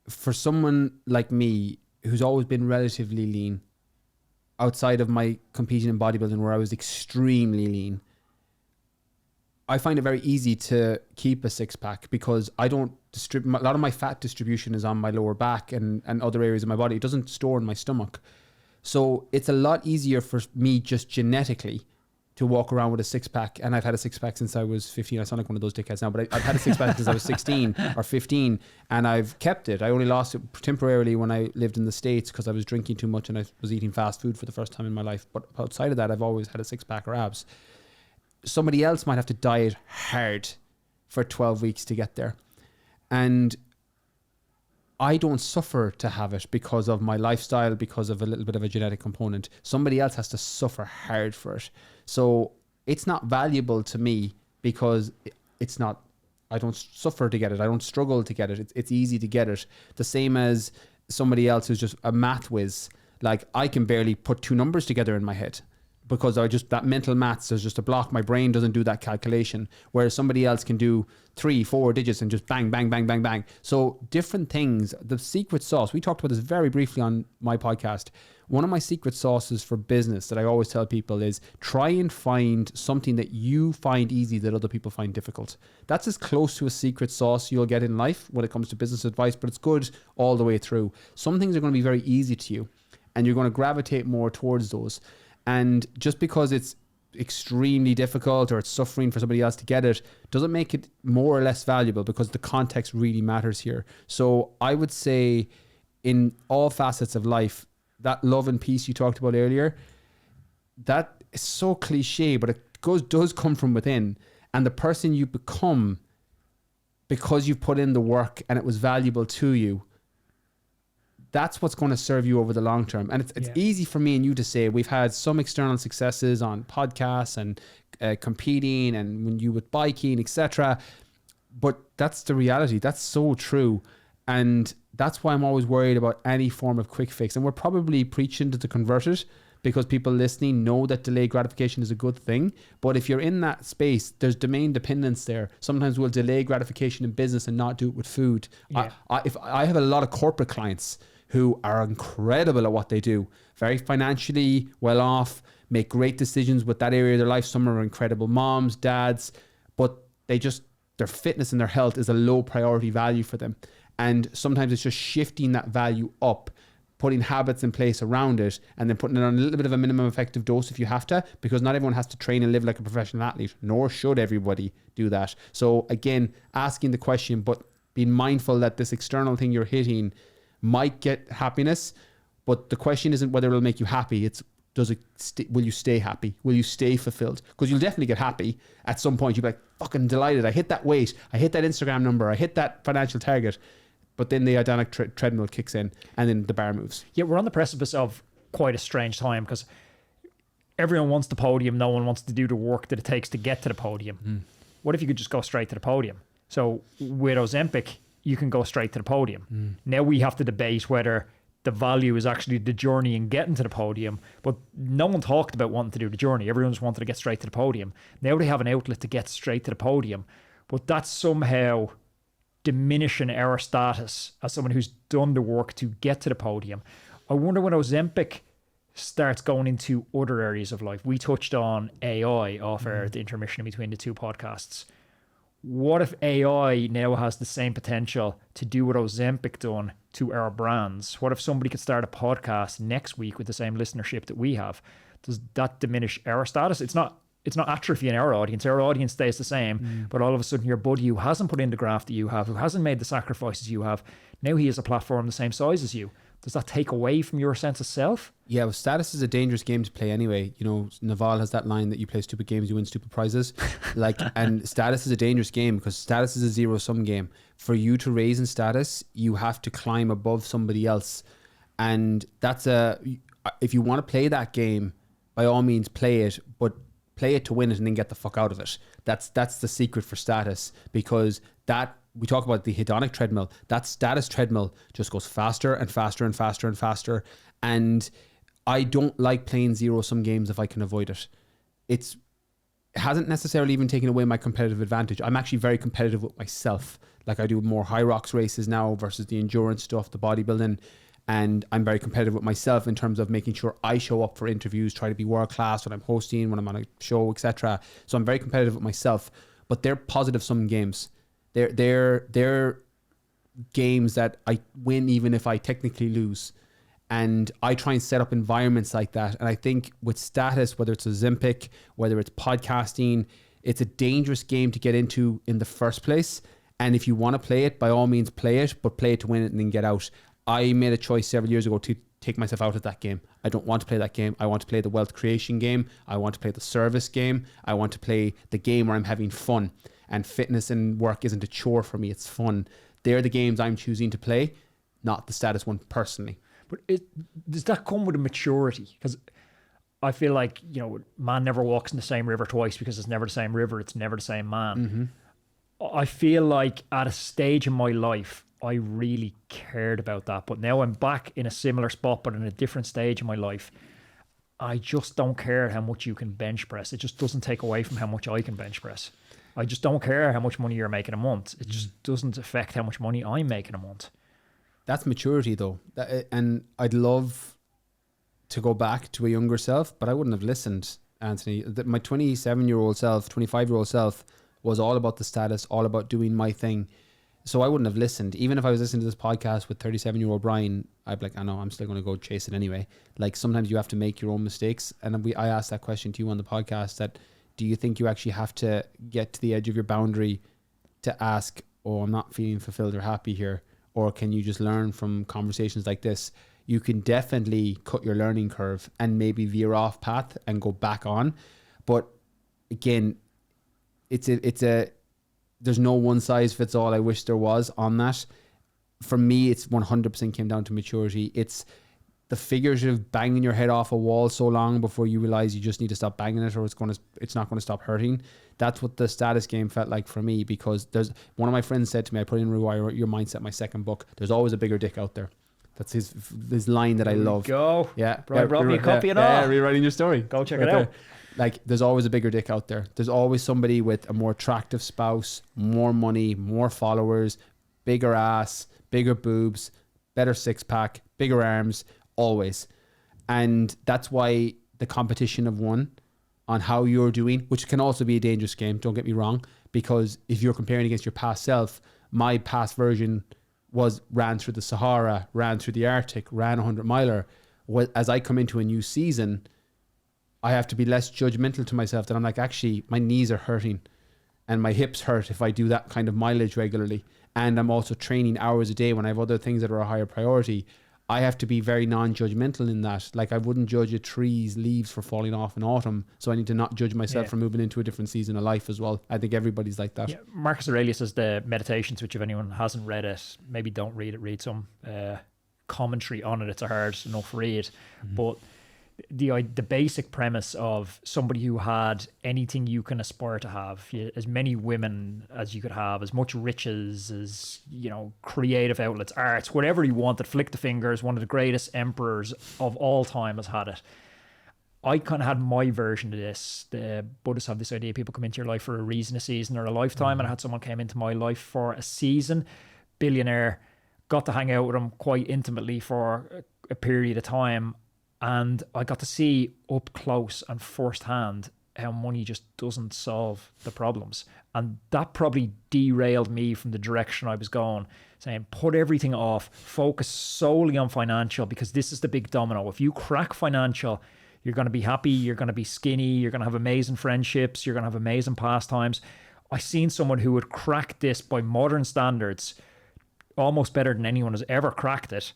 for someone like me who's always been relatively lean, outside of my competing in bodybuilding where I was extremely lean, I find it very easy to keep a six pack because I don't distribute. A lot of my fat distribution is on my lower back and other areas of my body. It doesn't store in my stomach. So it's a lot easier for me just genetically to walk around with a six pack. And I've had a six pack since I was 15. I sound like one of those dickheads now, but I've had a six pack since I was 16 or 15, and I've kept it. I only lost it temporarily when I lived in the States because I was drinking too much and I was eating fast food for the first time in my life. But outside of that, I've always had a six pack or abs. Somebody else might have to diet hard for 12 weeks to get there. And I don't suffer to have it because of my lifestyle, because of a little bit of a genetic component. Somebody else has to suffer hard for it. So it's not valuable to me because it's not, I don't suffer to get it. I don't struggle to get it. It's easy to get it. The same as somebody else who's just a math whiz. Like, I can barely put two numbers together in my head, because that mental maths is just a block. My brain doesn't do that calculation, whereas somebody else can do 3-4 digits and just bang, bang, bang, bang, bang. So different things. The secret sauce, we talked about this very briefly on my podcast. One of my secret sauces for business that I always tell people is try and find something that you find easy that other people find difficult. That's as close to a secret sauce you'll get in life when it comes to business advice, but it's good all the way through. Some things are going to be very easy to you and you're going to gravitate more towards those. And just because it's extremely difficult or it's suffering for somebody else to get it doesn't make it more or less valuable, because the context really matters here. So I would say in all facets of life, that love and peace you talked about earlier, that is so cliche, but it does come from within. And the person you become because you've put in the work and it was valuable to you, that's what's going to serve you over the long term. And it's easy for me and you to say we've had some external successes on podcasts and competing and when you with biking, etc. But that's the reality. That's so true. And that's why I'm always worried about any form of quick fix. And we're probably preaching to the converted, because people listening know that delayed gratification is a good thing. But if you're in that space, there's domain dependence there. Sometimes we'll delay gratification in business and not do it with food. Yeah. If I have a lot of corporate clients who are incredible at what they do, very financially well off, make great decisions with that area of their life. Some are incredible moms, dads, but their fitness and their health is a low priority value for them. And sometimes it's just shifting that value up, putting habits in place around it, and then putting it on a little bit of a minimum effective dose if you have to, because not everyone has to train and live like a professional athlete, nor should everybody do that. So again, asking the question, but being mindful that this external thing you're hitting might get happiness, but the question isn't whether it'll make you happy. It's will you stay happy? Will you stay fulfilled? Because you'll definitely get happy at some point. You'll be like, fucking delighted. I hit that weight. I hit that Instagram number. I hit that financial target. But then the hedonic treadmill kicks in and then the bar moves. Yeah, we're on the precipice of quite a strange time, because everyone wants the podium. No one wants to do the work that it takes to get to the podium. What if you could just go straight to the podium? So with Ozempic, you can go straight to the podium. Now we have to debate whether the value is actually the journey and getting to the podium. But no one talked about wanting to do the journey. Everyone just wanted to get straight to the podium. Now they have an outlet to get straight to the podium. But that's somehow diminishing our status as someone who's done the work to get to the podium. I wonder when Ozempic starts going into other areas of life. We touched on AI off air at the intermission between the two podcasts. What if AI now has the same potential to do what Ozempic done to our brands? What if somebody could start a podcast next week with the same listenership that we have? Does that diminish our status? It's not it's not atrophy in our audience. Our audience stays the same, but all of a sudden your buddy who hasn't put in the graft that you have, who hasn't made the sacrifices you have, now he has a platform the same size as you. Does that take away from your sense of self? Yeah, well, status is a dangerous game to play anyway. You know, Naval has that line that you play stupid games, you win stupid prizes. And status is a dangerous game because status is a zero-sum game. For you to raise in status, you have to climb above somebody else. And if you want to play that game, by all means play it, but play it to win it and then get the fuck out of it. That's the secret for status, because we talk about the hedonic treadmill. That status treadmill just goes faster and faster and faster and faster. And I don't like playing zero-sum games if I can avoid it. It hasn't necessarily even taken away my competitive advantage. I'm actually very competitive with myself. Like, I do more high rocks races now versus the endurance stuff, the bodybuilding. And I'm very competitive with myself in terms of making sure I show up for interviews, try to be world class when I'm hosting, when I'm on a show, etc. So I'm very competitive with myself. But they're positive sum games. They're games that I win even if I technically lose. And I try and set up environments like that. And I think with status, whether it's Ozempic, whether it's podcasting, it's a dangerous game to get into in the first place. And if you want to play it, by all means play it, but play it to win it and then get out. I made a choice several years ago to take myself out of that game. I don't want to play that game. I want to play the wealth creation game. I want to play the service game. I want to play the game where I'm having fun. And fitness and work isn't a chore for me. It's fun. They're the games I'm choosing to play, not the status one personally. But does that come with a maturity? Because I feel like, you know, man never walks in the same river twice, because it's never the same river. It's never the same man. Mm-hmm. I feel like at a stage in my life, I really cared about that. But now I'm back in a similar spot, but in a different stage in my life. I just don't care how much you can bench press. It just doesn't take away from how much I can bench press. I just don't care how much money you're making a month. It just doesn't affect how much money I'm making a month. That's maturity though. And I'd love to go back to a younger self, but I wouldn't have listened, Anthony. My 27-year-old self, 25-year-old self was all about the status, all about doing my thing. So I wouldn't have listened. Even if I was listening to this podcast with 37-year-old Brian, I'd be like, I know, I'm still going to go chase it anyway. Like, sometimes you have to make your own mistakes. And I asked that question to you on the podcast, that do you think you actually have to get to the edge of your boundary to ask, oh, I'm not feeling fulfilled or happy here? Or can you just learn from conversations like this? You can definitely cut your learning curve and maybe veer off path and go back on. But again, there's no one size fits all. I wish there was on that. For me, it's 100% came down to maturity. It's the figurative banging your head off a wall so long before you realize you just need to stop banging it, or it's not going to stop hurting. That's what the status game felt like for me, because there's one of my friends said to me, I put in Rewire Your Mindset, my second book, there's always a bigger dick out there. That's his line that I love. Go. Yeah. Brian brought me a copy and all. Yeah, rewriting your story. Go check it out. Like, there's always a bigger dick out there. There's always somebody with a more attractive spouse, more money, more followers, bigger ass, bigger boobs, better six pack, bigger arms, always. And that's why the competition of one on how you're doing, which can also be a dangerous game, don't get me wrong, because if you're comparing against your past self, my past version ran through the Sahara, ran through the Arctic, ran a 100-miler. As I come into a new season, I have to be less judgmental to myself, that I'm like, actually, my knees are hurting and my hips hurt if I do that kind of mileage regularly. And I'm also training hours a day when I have other things that are a higher priority. I have to be very non-judgmental in that. Like, I wouldn't judge a tree's leaves for falling off in autumn. So I need to not judge myself for moving into a different season of life as well. I think everybody's like that. Yeah. Marcus Aurelius has the Meditations, which if anyone hasn't read it, maybe don't read it, read some commentary on it. It's a hard enough read. Mm-hmm. But the basic premise of somebody who had anything you can aspire to have, as many women as you could have, as much riches as, you know, creative outlets, arts, whatever you wanted, flick the fingers, one of the greatest emperors of all time has had it. I kind of had my version of this. The Buddhists have this idea, people come into your life for a reason, a season, or a lifetime. Mm-hmm. And I had someone came into my life for a season, billionaire, got to hang out with him quite intimately for a period of time. And I got to see up close and firsthand how money just doesn't solve the problems. And that probably derailed me from the direction I was going, saying, put everything off, focus solely on financial, because this is the big domino. If you crack financial, You're going to be happy. You're going to be skinny. You're going to have amazing friendships. You're going to have amazing pastimes. I seen someone who would crack this by modern standards almost better than anyone has ever cracked it.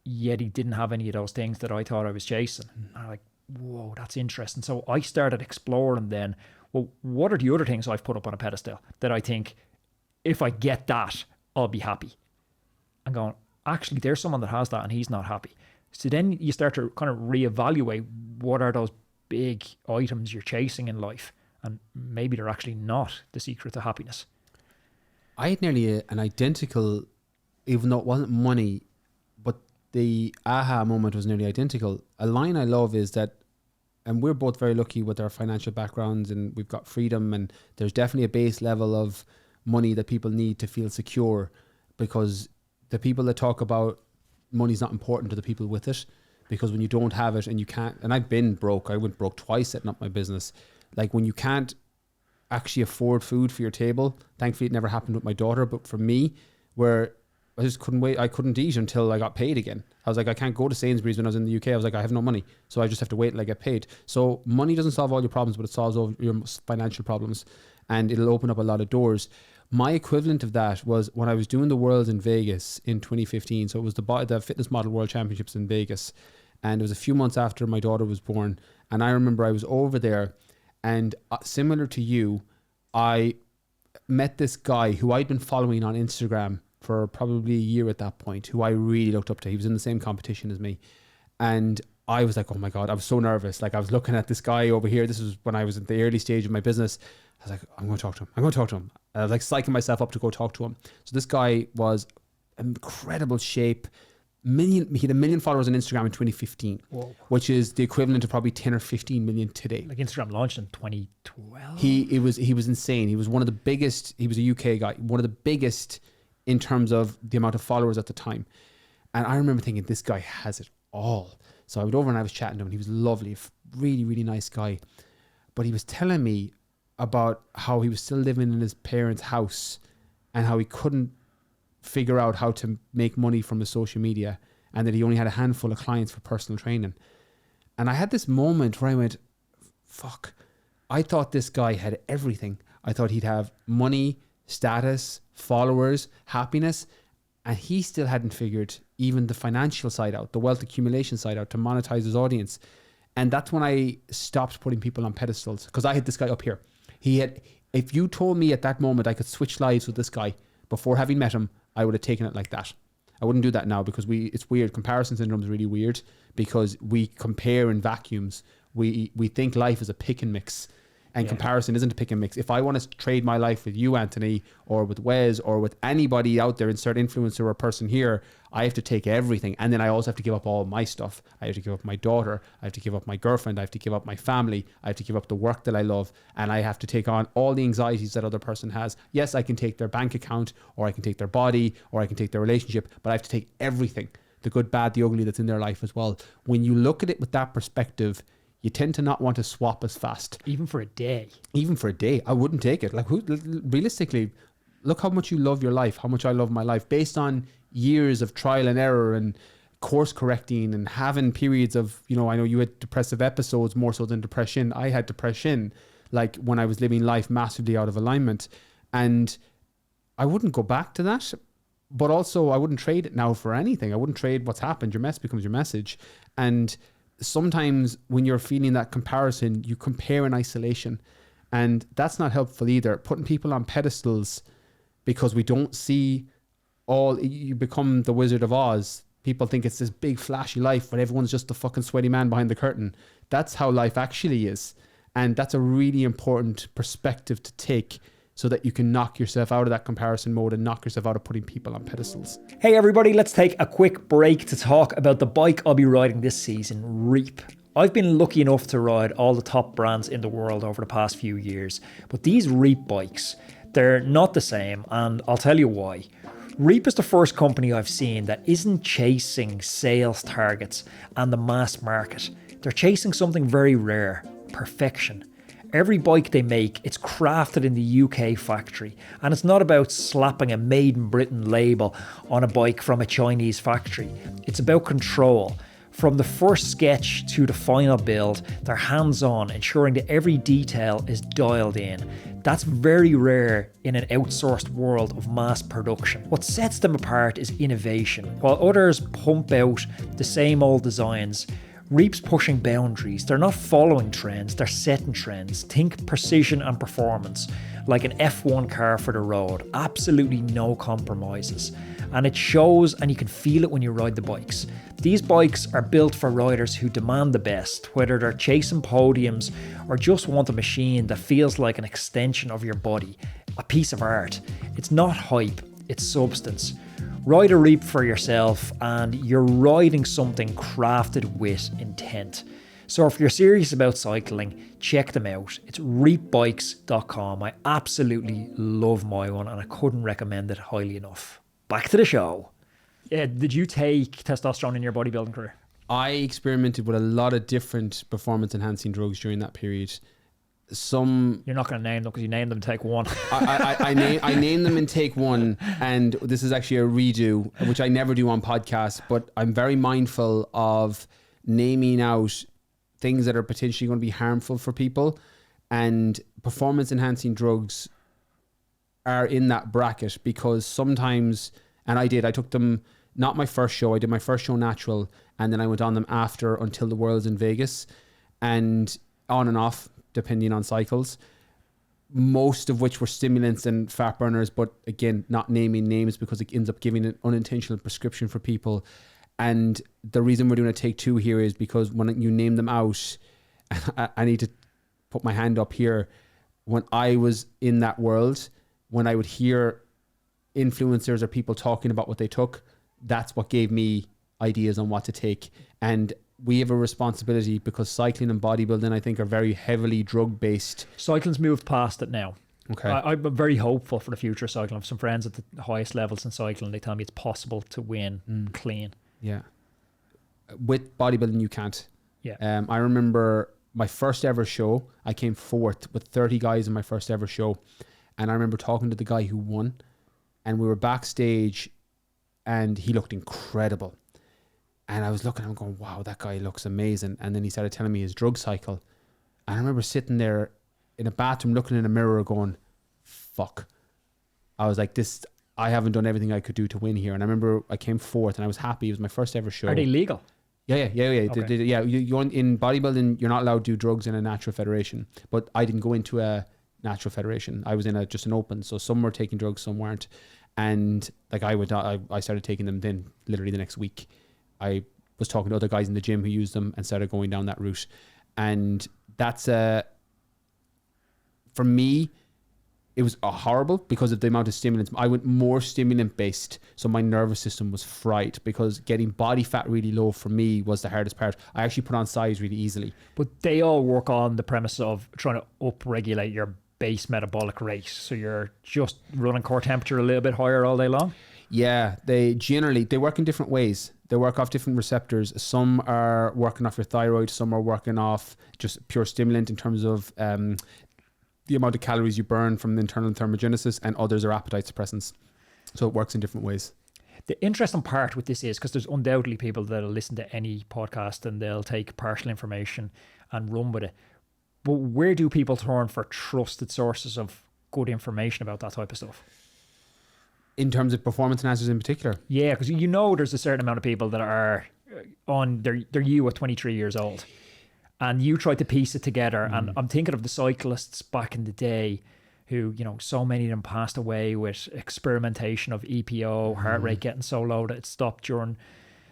Yet he didn't have any of those things that I thought I was chasing. And I'm like, whoa, that's interesting. So I started exploring then, well, what are the other things I've put up on a pedestal that I think if I get that, I'll be happy? And going, actually, there's someone that has that and he's not happy. So then you start to kind of reevaluate what are those big items you're chasing in life. And maybe they're actually not the secret to happiness. I had nearly an identical, even though it wasn't money, but the aha moment was nearly identical. A line I love is that, and we're both very lucky with our financial backgrounds and we've got freedom, and there's definitely a base level of money that people need to feel secure, because the people that talk about money's not important to the people with it, because when you don't have it and you can't, and I've been broke, I went broke twice setting up my business. Like when you can't actually afford food for your table, thankfully it never happened with my daughter, but for me, where I just couldn't wait, I couldn't eat until I got paid again. I was like, I can't go to Sainsbury's when I was in the UK. I was like, I have no money, so I just have to wait till I get paid. So money doesn't solve all your problems, but it solves all your financial problems, and it'll open up a lot of doors. My equivalent of that was when I was doing the Worlds in Vegas in 2015. So it was the Fitness Model World Championships in Vegas, and it was a few months after my daughter was born. And I remember I was over there, and similar to you, I met this guy who I'd been following on Instagram for probably a year at that point, who I really looked up to. He was in the same competition as me. And I was like, oh my God, I was so nervous. Like I was looking at this guy over here. This was when I was at the early stage of my business. I was like, I'm going to talk to him. I'm going to talk to him. And I was like psyching myself up to go talk to him. So this guy was incredible shape. He had 1 million followers on Instagram in 2015, whoa, which is the equivalent of probably 10 or 15 million today. Like Instagram launched in 2012. He was insane. He was one of the biggest. He was a UK guy, one of the biggest in terms of the amount of followers at the time. And I remember thinking, this guy has it all. So I went over and I was chatting to him, and he was lovely, really, really nice guy. But he was telling me about how he was still living in his parents' house and how he couldn't figure out how to make money from his social media, and that he only had a handful of clients for personal training. And I had this moment where I went, fuck, I thought this guy had everything. I thought he'd have money, status, followers, happiness, and he still hadn't figured even the financial side out, the wealth accumulation side out, to monetize his audience. And that's when I stopped putting people on pedestals, because I had this guy up here. If you told me at that moment I could switch lives with this guy before having met him, I would have taken it like that. I wouldn't do that now, because it's weird. Comparison syndrome is really weird, because we compare in vacuums. We think life is a pick and mix, and comparison isn't a pick and mix. If I want to trade my life with you, Anthony, or with Wes, or with anybody out there, insert influencer or person here, I have to take everything. And then I also have to give up all my stuff. I have to give up my daughter. I have to give up my girlfriend. I have to give up my family. I have to give up the work that I love. And I have to take on all the anxieties that other person has. Yes, I can take their bank account, or I can take their body, or I can take their relationship, but I have to take everything, the good, bad, the ugly that's in their life as well. When you look at it with that perspective, you tend to not want to swap as fast. Even for a day. Even for a day. I wouldn't take it. Like, realistically, look how much you love your life, how much I love my life, based on years of trial and error and course correcting and having periods of, I know you had depressive episodes more so than depression. I had depression, like when I was living life massively out of alignment. And I wouldn't go back to that, but also I wouldn't trade it now for anything. I wouldn't trade what's happened. Your mess becomes your message. And sometimes when you're feeling that comparison, you compare in isolation, and that's not helpful either. Putting people on pedestals because we don't see you become the Wizard of Oz. People think it's this big flashy life, but everyone's just the fucking sweaty man behind the curtain. That's how life actually is. And that's a really important perspective to take, so that you can knock yourself out of that comparison mode and knock yourself out of putting people on pedestals. Hey everybody, let's take a quick break to talk about the bike I'll be riding this season, Reap. I've been lucky enough to ride all the top brands in the world over the past few years, but these Reap bikes, they're not the same, and I'll tell you why. Reap is the first company I've seen that isn't chasing sales targets and the mass market. They're chasing something very rare, perfection. Every bike they make, it's crafted in the UK factory, and it's not about slapping a Made in Britain label on a bike from a Chinese factory. It's about control. From the first sketch to the final build, they're hands-on, ensuring that every detail is dialed in. That's very rare in an outsourced world of mass production. What sets them apart is innovation. While others pump out the same old designs, Reap's pushing boundaries. They're not following trends, they're setting trends. Think precision and performance, like an F1 car for the road. Absolutely no compromises. And it shows, and you can feel it when you ride the bikes. These bikes are built for riders who demand the best, whether they're chasing podiums or just want a machine that feels like an extension of your body, a piece of art. It's not hype, it's substance. Ride a Reap for yourself and you're riding something crafted with intent. So if you're serious about cycling, check them out. It's reapbikes.com. I absolutely love my one and I couldn't recommend it highly enough. Back to the show. Yeah, did you take testosterone in your bodybuilding career? I experimented with a lot of different performance enhancing drugs during that period. Some You're not going to name them because you named them take one. I name them in take one, and this is actually a redo, which I never do on podcasts, but I'm very mindful of naming out things that are potentially going to be harmful for people, and performance enhancing drugs are in that bracket because sometimes, and I took them, not my first show, I did my first show natural, and then I went on them after Until the World's in Vegas, and on and off, depending on cycles, most of which were stimulants and fat burners, but again, not naming names because it ends up giving an unintentional prescription for people. And the reason we're doing a take two here is because when you name them out, I need to put my hand up here. When I was in that world, when I would hear influencers or people talking about what they took, that's what gave me ideas on what to take. And we have a responsibility because cycling and bodybuilding, I think, are very heavily drug based. Cycling's moved past it now. Okay. I'm very hopeful for the future of cycling. I have some friends at the highest levels in cycling. They tell me it's possible to win clean. Yeah. With bodybuilding, you can't. Yeah. I remember my first ever show, I came fourth with 30 guys in my first ever show. And I remember talking to the guy who won, and we were backstage and he looked incredible. And I was looking at him going, wow, that guy looks amazing. And then he started telling me his drug cycle. And I remember sitting there in a bathroom looking in a mirror going, fuck. I was like, I haven't done everything I could do to win here. And I remember I came fourth and I was happy. It was my first ever show. Are they legal? Yeah. Okay. Yeah, you in bodybuilding, you're not allowed to do drugs in a natural federation. But I didn't go into a natural federation. I was in just an open. So some were taking drugs, some weren't. And like I started taking them then literally the next week. I was talking to other guys in the gym who used them and started going down that route. And that's for me, it was horrible because of the amount of stimulants. I went more stimulant based. So my nervous system was fried because getting body fat really low for me was the hardest part. I actually put on size really easily. But they all work on the premise of trying to upregulate your base metabolic rate. So you're just running core temperature a little bit higher all day long? Yeah, they work in different ways. They work off different receptors. Some are working off your thyroid. Some are working off just pure stimulant in terms of the amount of calories you burn from the internal thermogenesis, and others are appetite suppressants. So it works in different ways. The interesting part with this is because there's undoubtedly people that'll listen to any podcast and they'll take partial information and run with it. But where do people turn for trusted sources of good information about that type of stuff? In terms of performance enhancers in particular? Yeah, because you know there's a certain amount of people that are on, they're you at 23 years old. And you try to piece it together. And I'm thinking of the cyclists back in the day who, so many of them passed away with experimentation of EPO, heart rate getting so low that it stopped during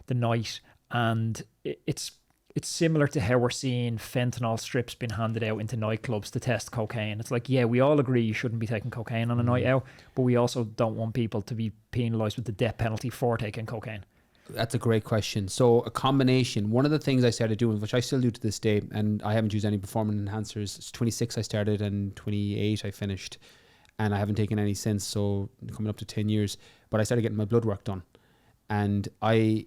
the night. And it's similar to how we're seeing fentanyl strips being handed out into nightclubs to test cocaine. It's like, yeah, we all agree you shouldn't be taking cocaine on a night out, but we also don't want people to be penalised with the death penalty for taking cocaine. That's a great question. So a combination, one of the things I started doing, which I still do to this day, and I haven't used any performance enhancers. It's 26 I started and 28 I finished, and I haven't taken any since, so coming up to 10 years. But I started getting my blood work done. And I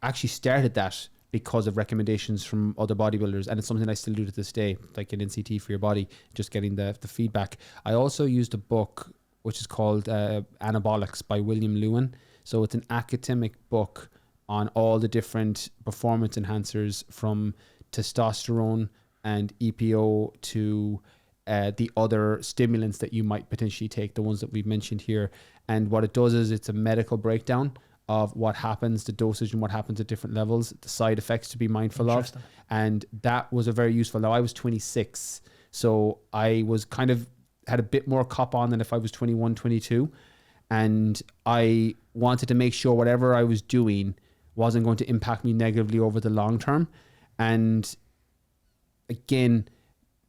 actually started that because of recommendations from other bodybuilders, and it's something I still do to this day, like an NCT for your body, just getting the feedback. I also used a book which is called Anabolics by William Lewin. So it's an academic book on all the different performance enhancers, from testosterone and EPO to the other stimulants that you might potentially take, the ones that we've mentioned here. And what it does is it's a medical breakdown of what happens, the dosage and what happens at different levels, the side effects to be mindful of. And that was a very useful. Now I was 26, so I was kind of had a bit more cop on than if I was 21, 22. And I wanted to make sure whatever I was doing wasn't going to impact me negatively over the long term. And again,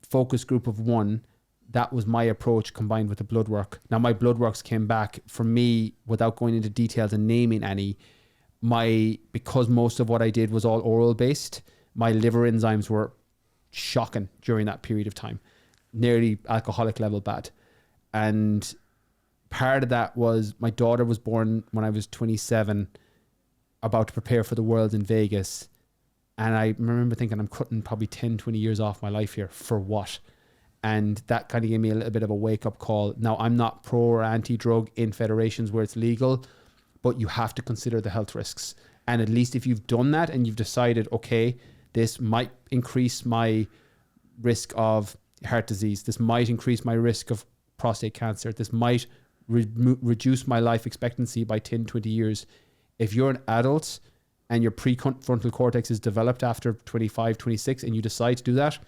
focus group of 1, that was my approach combined with the blood work. Now my blood works came back for me, without going into details and naming any, because most of what I did was all oral based, my liver enzymes were shocking during that period of time, nearly alcoholic level bad. And part of that was my daughter was born when I was 27, about to prepare for the Worlds in Vegas. And I remember thinking, I'm cutting probably 10, 20 years off my life here for what? And that kind of gave me a little bit of a wake up call. Now, I'm not pro or anti-drug in federations where it's legal, but you have to consider the health risks. And at least if you've done that and you've decided, okay, this might increase my risk of heart disease, this might increase my risk of prostate cancer, this might reduce my life expectancy by 10, 20 years. If you're an adult and your prefrontal cortex is developed after 25, 26, and you decide to do that,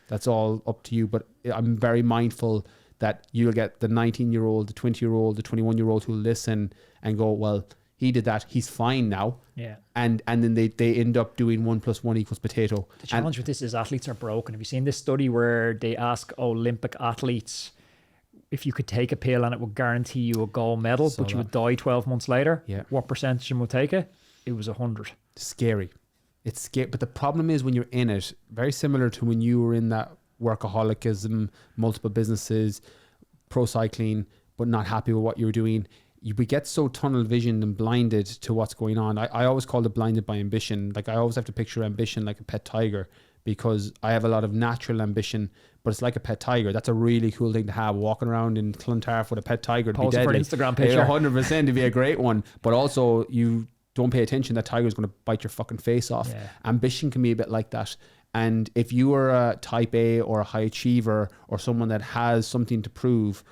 that's all up to you. But I'm very mindful that you'll get the 19-year-old, the 20-year-old, the 21-year-old who listen and go, well, he did that, he's fine now. Yeah. And then they end up doing 1 + 1 = potato. The challenge with this is athletes are broken. Have you seen this study where they ask Olympic athletes if you could take a pill and it would guarantee you a gold medal, but you would die 12 months later? Yeah. What percentage of them would take it? It was 100. Scary. It's scary. But the problem is when you're in it, very similar to when you were in that workaholicism, multiple businesses, pro cycling, but not happy with what you were doing. We get so tunnel visioned and blinded to what's going on. I always call it blinded by ambition. Like I always have to picture ambition like a pet tiger, because I have a lot of natural ambition, but it's like a pet tiger. That's a really cool thing to have, walking around in Clontarf with a pet tiger. Post for an Instagram picture. 100%, it'd be a great one. But also you don't pay attention, that tiger's going to bite your fucking face off. Yeah. Ambition can be a bit like that. And if you are a type A or a high achiever or someone that has something to prove,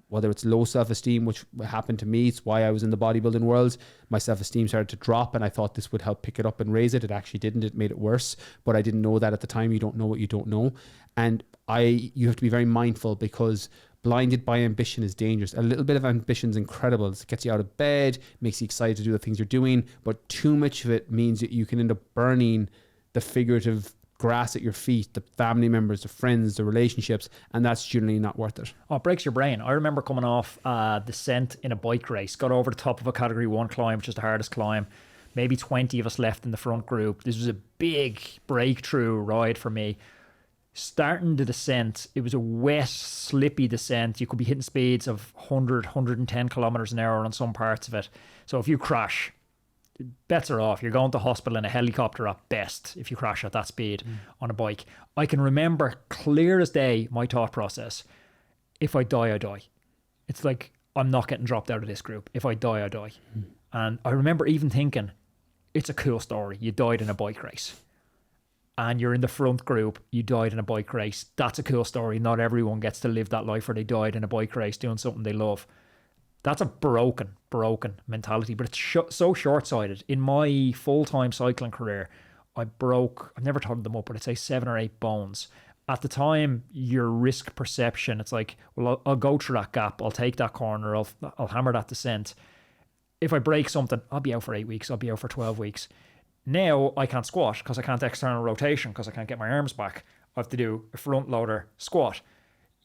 whether it's low self-esteem, which happened to me, it's why I was in the bodybuilding world, my self-esteem started to drop and I thought this would help pick it up and raise it. It actually didn't. It made it worse, but I didn't know that at the time. You don't know what you don't know. And you have to be very mindful, because blinded by ambition is dangerous. A little bit of ambition is incredible. It gets you out of bed, makes you excited to do the things you're doing, but too much of it means that you can end up burning the figurative grass at your feet, the family members, the friends, the relationships, and that's generally not worth it. Oh, it breaks your brain. I remember coming off a descent in a bike race, got over the top of a category 1 climb, which is the hardest climb. Maybe 20 of us left in the front group. This was a big breakthrough ride for me. Starting the descent, it was a wet, slippy descent. You could be hitting speeds of 100, 110 kilometers an hour on some parts of it. So if you crash, bets are off. You're going to hospital in a helicopter at best if you crash at that speed on a bike. I can remember clear as day my thought process. If I die, I die. It's like, I'm not getting dropped out of this group. If I die, I die. And I remember even thinking, it's a cool story. You died in a bike race. And you're in the front group, you died in a bike race. That's a cool story. Not everyone gets to live that life where they died in a bike race doing something they love. That's a broken mentality, but it's so short-sighted. In my full-time cycling career, I've never totaled them up, but I'd say 7 or 8 bones. At the time, your risk perception, it's like, well, I'll go through that gap, I'll take that corner, I'll hammer that descent. If I break something, I'll be out for 8 weeks, I'll be out for 12 weeks. Now I can't squat because I can't external rotation because I can't get my arms back. I have to do a front loader squat.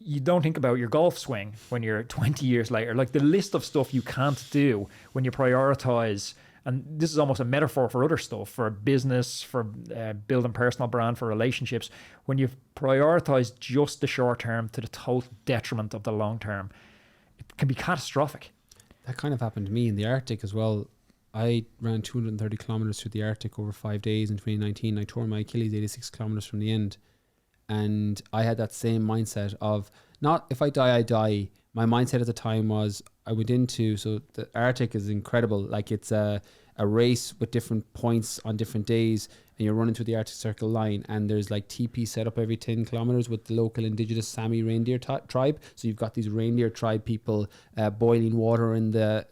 You don't think about your golf swing when you're 20 years later. Like the list of stuff you can't do when you prioritize, and this is almost a metaphor for other stuff, for business, for building personal brand, for relationships. When you prioritize just the short term to the total detriment of the long term, it can be catastrophic. That kind of happened to me in the Arctic as well. I ran 230 kilometers through the Arctic over 5 days in 2019. I tore my Achilles 86 kilometers from the end. And I had that same mindset of not if I die, I die. My mindset at the time was I went into, so the Arctic is incredible. Like it's a race with different points on different days, and you're running through the Arctic Circle line, and there's like TP set up every 10 kilometers with the local indigenous Sami reindeer tribe. So you've got these reindeer tribe people boiling water in the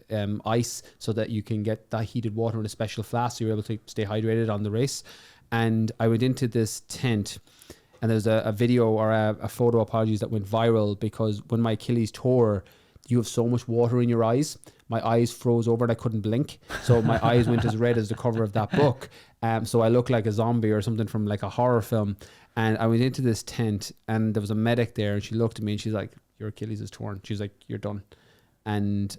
ice so that you can get that heated water in a special flask so you're able to stay hydrated on the race. And I went into this tent, and there's a video or a photo, apologies, that went viral because when my Achilles tore, you have so much water in your eyes. My eyes froze over and I couldn't blink. So my eyes went as red as the cover of that book. So I looked like a zombie or something from like a horror film. And I went into this tent and there was a medic there, and she looked at me and she's like, your Achilles is torn. She's like, you're done. And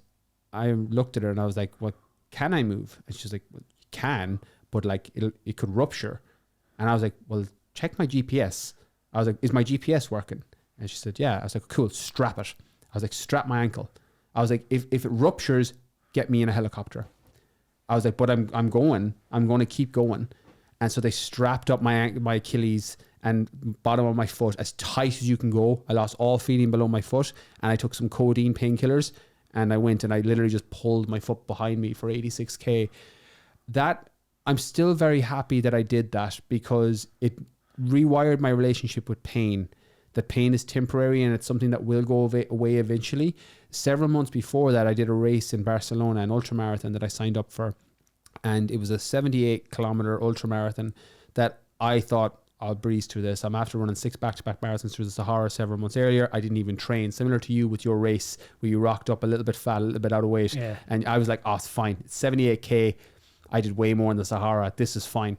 I looked at her and I was like, what, can I move? And she's like, well, you can, but like it could rupture. And I was like, well, check my GPS. I was like, is my GPS working? And she said, yeah. I was like, cool, strap it. I was like, strap my ankle. I was like, if it ruptures, get me in a helicopter. I was like, but I'm going to keep going. And so they strapped up my Achilles and bottom of my foot as tight as you can go. I lost all feeling below my foot, and I took some codeine painkillers, and I went and I literally just pulled my foot behind me for 86K. That, I'm still very happy that I did that because it rewired my relationship with pain. That pain is temporary and it's something that will go away eventually. Several months before that, I did a race in Barcelona, an ultramarathon that I signed up for. And it was a 78 kilometer ultramarathon that I thought, I'll breeze through this. I'm after running 6 back-to-back marathons through the Sahara several months earlier. I didn't even train, similar to you with your race where you rocked up a little bit fat, a little bit out of weight. Yeah. And I was like, oh, it's fine. It's 78K. I did way more in the Sahara. This is fine.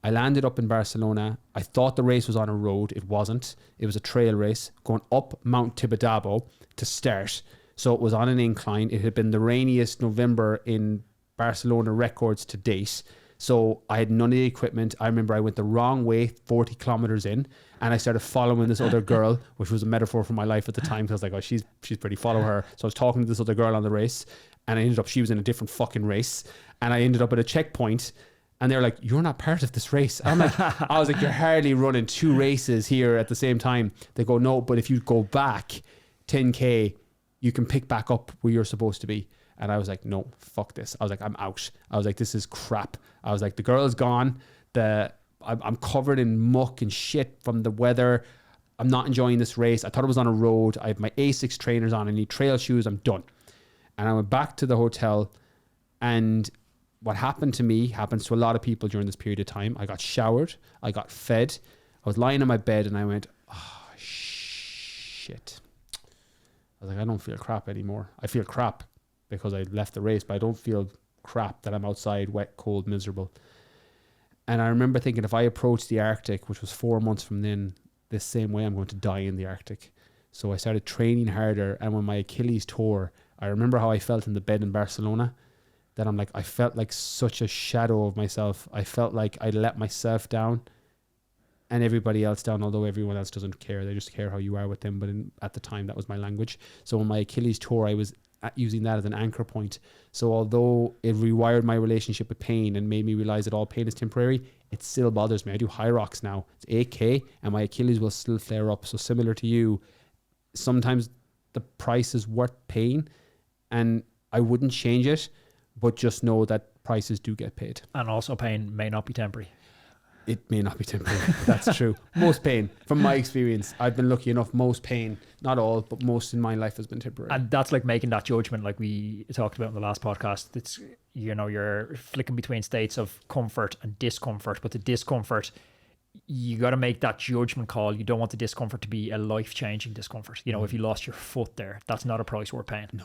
I landed up in Barcelona. I thought the race was on a road. It wasn't. It was a trail race going up Mount Tibidabo to start. So it was on an incline. It had been the rainiest November in Barcelona records to date. So I had none of the equipment. I remember I went the wrong way 40 kilometers in, and I started following this other girl, which was a metaphor for my life at the time, because I was like, oh, she's pretty, follow her. So I was talking to this other girl on the race, and I ended up, she was in a different fucking race, and I ended up at a checkpoint. And they're like, you're not part of this race. I'm like, I was like, you're hardly running 2 races here at the same time. They go, no, but if you go back 10K, you can pick back up where you're supposed to be. And I was like, no, fuck this. I was like, I'm out. I was like, this is crap. I was like, the girl's gone. I'm covered in muck and shit from the weather. I'm not enjoying this race. I thought it was on a road. I have my Asics trainers on. I need trail shoes. I'm done. And I went back to the hotel, and what happened to me happens to a lot of people during this period of time. I got showered. I got fed. I was lying on my bed and I went, oh, shit. I was like, I don't feel crap anymore. I feel crap because I left the race, but I don't feel crap that I'm outside, wet, cold, miserable. And I remember thinking, if I approach the Arctic, which was 4 months from then, this same way, I'm going to die in the Arctic. So I started training harder. And when my Achilles tore, I remember how I felt in the bed in Barcelona. That I'm like, I felt like such a shadow of myself. I felt like I let myself down and everybody else down, although everyone else doesn't care. They just care how you are with them. But at the time, that was my language. So when my Achilles tore, I was using that as an anchor point. So although it rewired my relationship with pain and made me realize that all pain is temporary, it still bothers me. I do high rocks now. It's 8K and my Achilles will still flare up. So similar to you, sometimes the price is worth paying and I wouldn't change it. But just know that prices do get paid. And also pain may not be temporary. It may not be temporary. That's true. Most pain, from my experience, I've been lucky enough, most pain, not all, but most in my life has been temporary. And that's like making that judgment like we talked about in the last podcast. It's, you know, you're flicking between states of comfort and discomfort. But the discomfort, you got to make that judgment call. You don't want the discomfort to be a life-changing discomfort. You know, if you lost your foot there, that's not a price worth paying. No.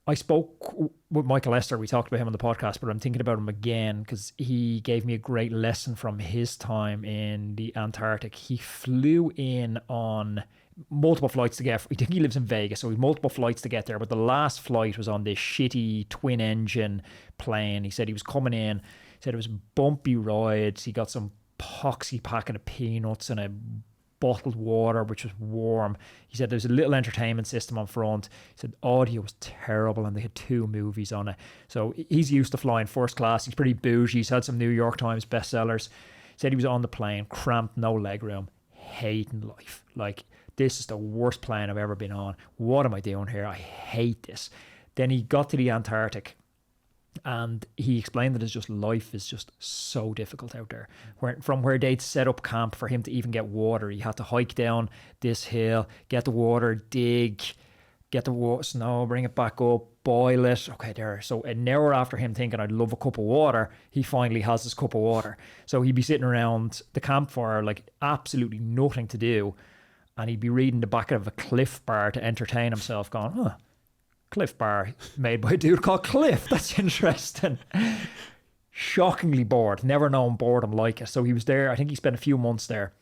I spoke with Michael Esther. We talked about him on the podcast, but I'm thinking about him again because he gave me a great lesson from his time in the Antarctic. He flew in on multiple flights to get, I think he lives in Vegas, so he had multiple flights to get there, but the last flight was on this shitty twin engine plane. He said he was coming in, he said it was bumpy rides. He got some poxy packet of peanuts and a bottled water, which was warm. He said there's a little entertainment system on front. He said audio was terrible and they had 2 movies on it. So he's used to flying first class. He's pretty bougie. He's had some New York Times bestsellers. Said he was on the plane, cramped, no leg room, hating life. Like, this is the worst plane I've ever been on. What am I doing here? I hate this. Then he got to the Antarctic, and he explained that it's just life is just so difficult out there. From where they'd set up camp for him to even get water, he had to hike down this hill, get the water, dig, get the water, snow, bring it back up, boil it. Okay, there. So an hour after him thinking, I'd love a cup of water, he finally has his cup of water. So he'd be sitting around the campfire, like absolutely nothing to do. And he'd be reading the back of a Cliff Bar to entertain himself, going, Cliff Bar made by a dude called Cliff. That's interesting. Shockingly bored. Never known boredom like it. So he was there. I think he spent a few months there.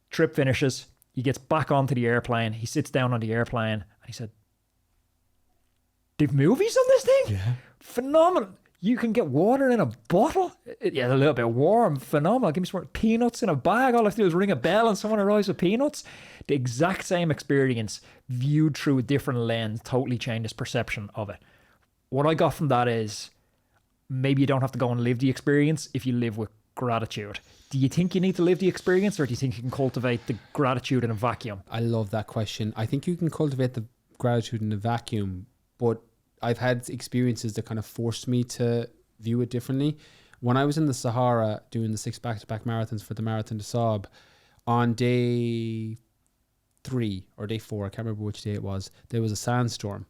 Trip finishes. He gets back onto the airplane. He sits down on the airplane and he said, they've movies on this thing? Yeah. Phenomenal. You can get water in a bottle? Yeah, a little bit warm. Phenomenal. Give me some peanuts in a bag. All I have to do is ring a bell and someone arrives with peanuts. The exact same experience viewed through a different lens totally changed his perception of it. What I got from that is maybe you don't have to go and live the experience if you live with gratitude. Do you think you need to live the experience, or do you think you can cultivate the gratitude in a vacuum? I love that question. I think you can cultivate the gratitude in a vacuum, but I've had experiences that kind of forced me to view it differently. When I was in the Sahara doing the 6 back-to-back marathons for the Marathon des Sables, on day 3 or day 4, I can't remember which day it was, there was a sandstorm.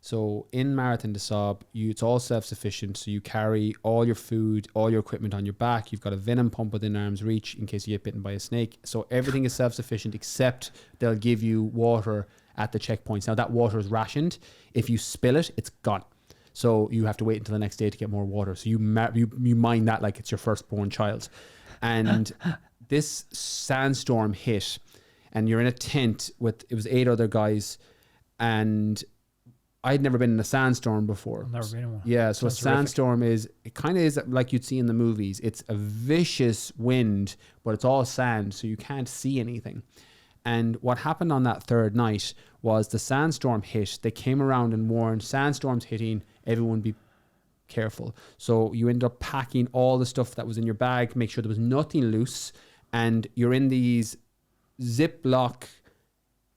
So in Marathon des Sables, it's all self-sufficient. So you carry all your food, all your equipment on your back. You've got a venom pump within arm's reach in case you get bitten by a snake. So everything is self-sufficient, except they'll give you water at the checkpoints. Now that water is rationed. If you spill it, it's gone. So you have to wait until the next day to get more water. So you mind that like it's your firstborn child. And this sandstorm hit, and you're in a tent with, it was 8 other guys, and I'd never been in a sandstorm before. I've never been in one. Yeah, so Sounds a sandstorm is, it kind of is like you'd see in the movies. It's a vicious wind, but it's all sand, so you can't see anything. And what happened on that third night was the sandstorm hit. They came around and warned, sandstorms hitting, everyone be careful. So you end up packing all the stuff that was in your bag, make sure there was nothing loose, and you're in these Ziploc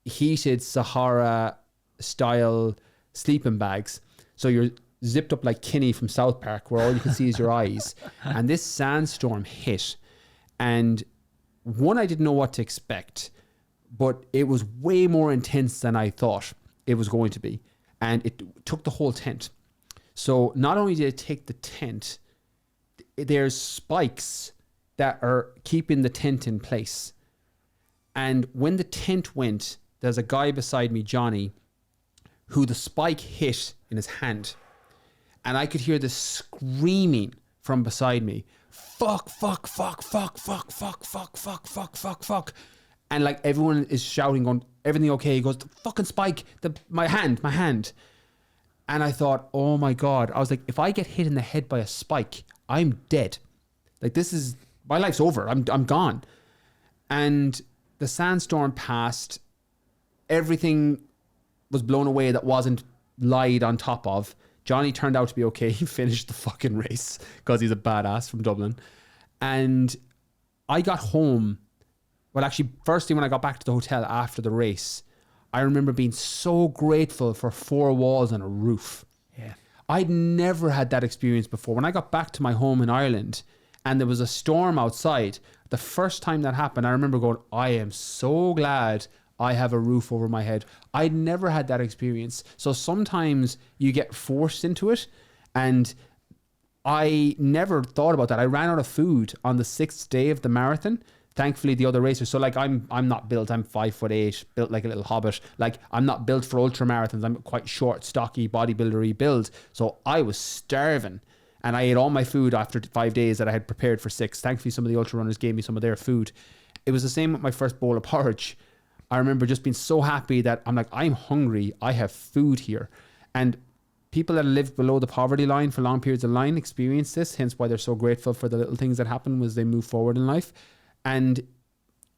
heated Sahara style sleeping bags. So you're zipped up like Kinney from South Park, where all you can see is your eyes. And this sandstorm hit, and one, I didn't know what to expect, but it was way more intense than I thought it was going to be. And it took the whole tent. So not only did it take the tent, there's spikes that are keeping the tent in place. And when the tent went, there's a guy beside me, Johnny, who the spike hit in his hand. And I could hear this screaming from beside me. Fuck, fuck, fuck, fuck, fuck, fuck, fuck, fuck, fuck, fuck, fuck. And like everyone is shouting, going, everything okay? He goes, the fucking spike, my hand. And I thought, oh my God. I was like, if I get hit in the head by a spike, I'm dead. Like, this is, my life's over. I'm gone. And the sandstorm passed. Everything was blown away that wasn't lied on top of. Johnny turned out to be okay. He finished the fucking race because he's a badass from Dublin. And I got home. Well, actually, first thing when I got back to the hotel after the race, I remember being so grateful for 4 walls and a roof. Yeah. I'd never had that experience before. When I got back to my home in Ireland and there was a storm outside, the first time that happened, I remember going, I am so glad I have a roof over my head. I'd never had that experience. So sometimes you get forced into it, and I never thought about that. I ran out of food on the 6th day of the marathon. Thankfully, the other racers, so like I'm not built, I'm 5'8", built like a little hobbit. Like, I'm not built for ultra marathons. I'm quite short, stocky, bodybuildery build. So I was starving, and I ate all my food after 5 days that I had prepared for 6. Thankfully, some of the ultra runners gave me some of their food. It was the same with my first bowl of porridge. I remember just being so happy that I'm like, I'm hungry. I have food here. And people that live below the poverty line for long periods of time experience this, hence why they're so grateful for the little things that happen as they move forward in life. And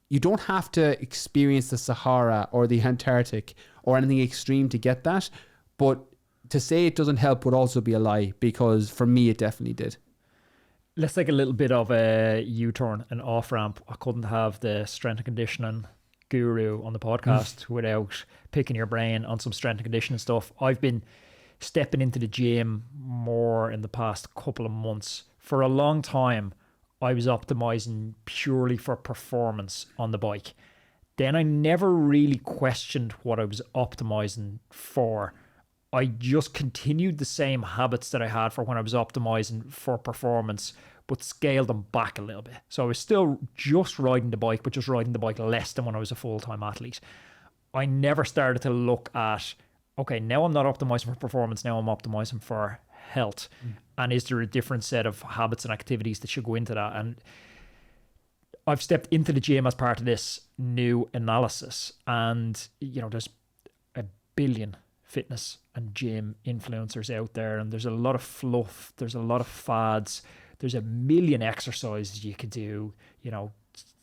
you don't have to experience the Sahara or the Antarctic or anything extreme to get that. But to say it doesn't help would also be a lie, because for me, it definitely did. Let's take a little bit of a U-turn, an off-ramp. I couldn't have the strength and conditioning guru on the podcast without picking your brain on some strength and conditioning stuff. I've been stepping into the gym more in the past couple of months. For a long time, I was optimizing purely for performance on the bike. Then I never really questioned what I was optimizing for. I just continued the same habits that I had for when I was optimizing for performance, but scaled them back a little bit. So I was still just riding the bike, but just riding the bike less than when I was a full-time athlete. I never started to look at, okay, now I'm not optimizing for performance, now I'm optimizing for health. And is there a different set of habits and activities that should go into that? And I've stepped into the gym as part of this new analysis, and there's a billion fitness and gym influencers out there, and there's a lot of fluff, there's a lot of fads, there's a million exercises you could do,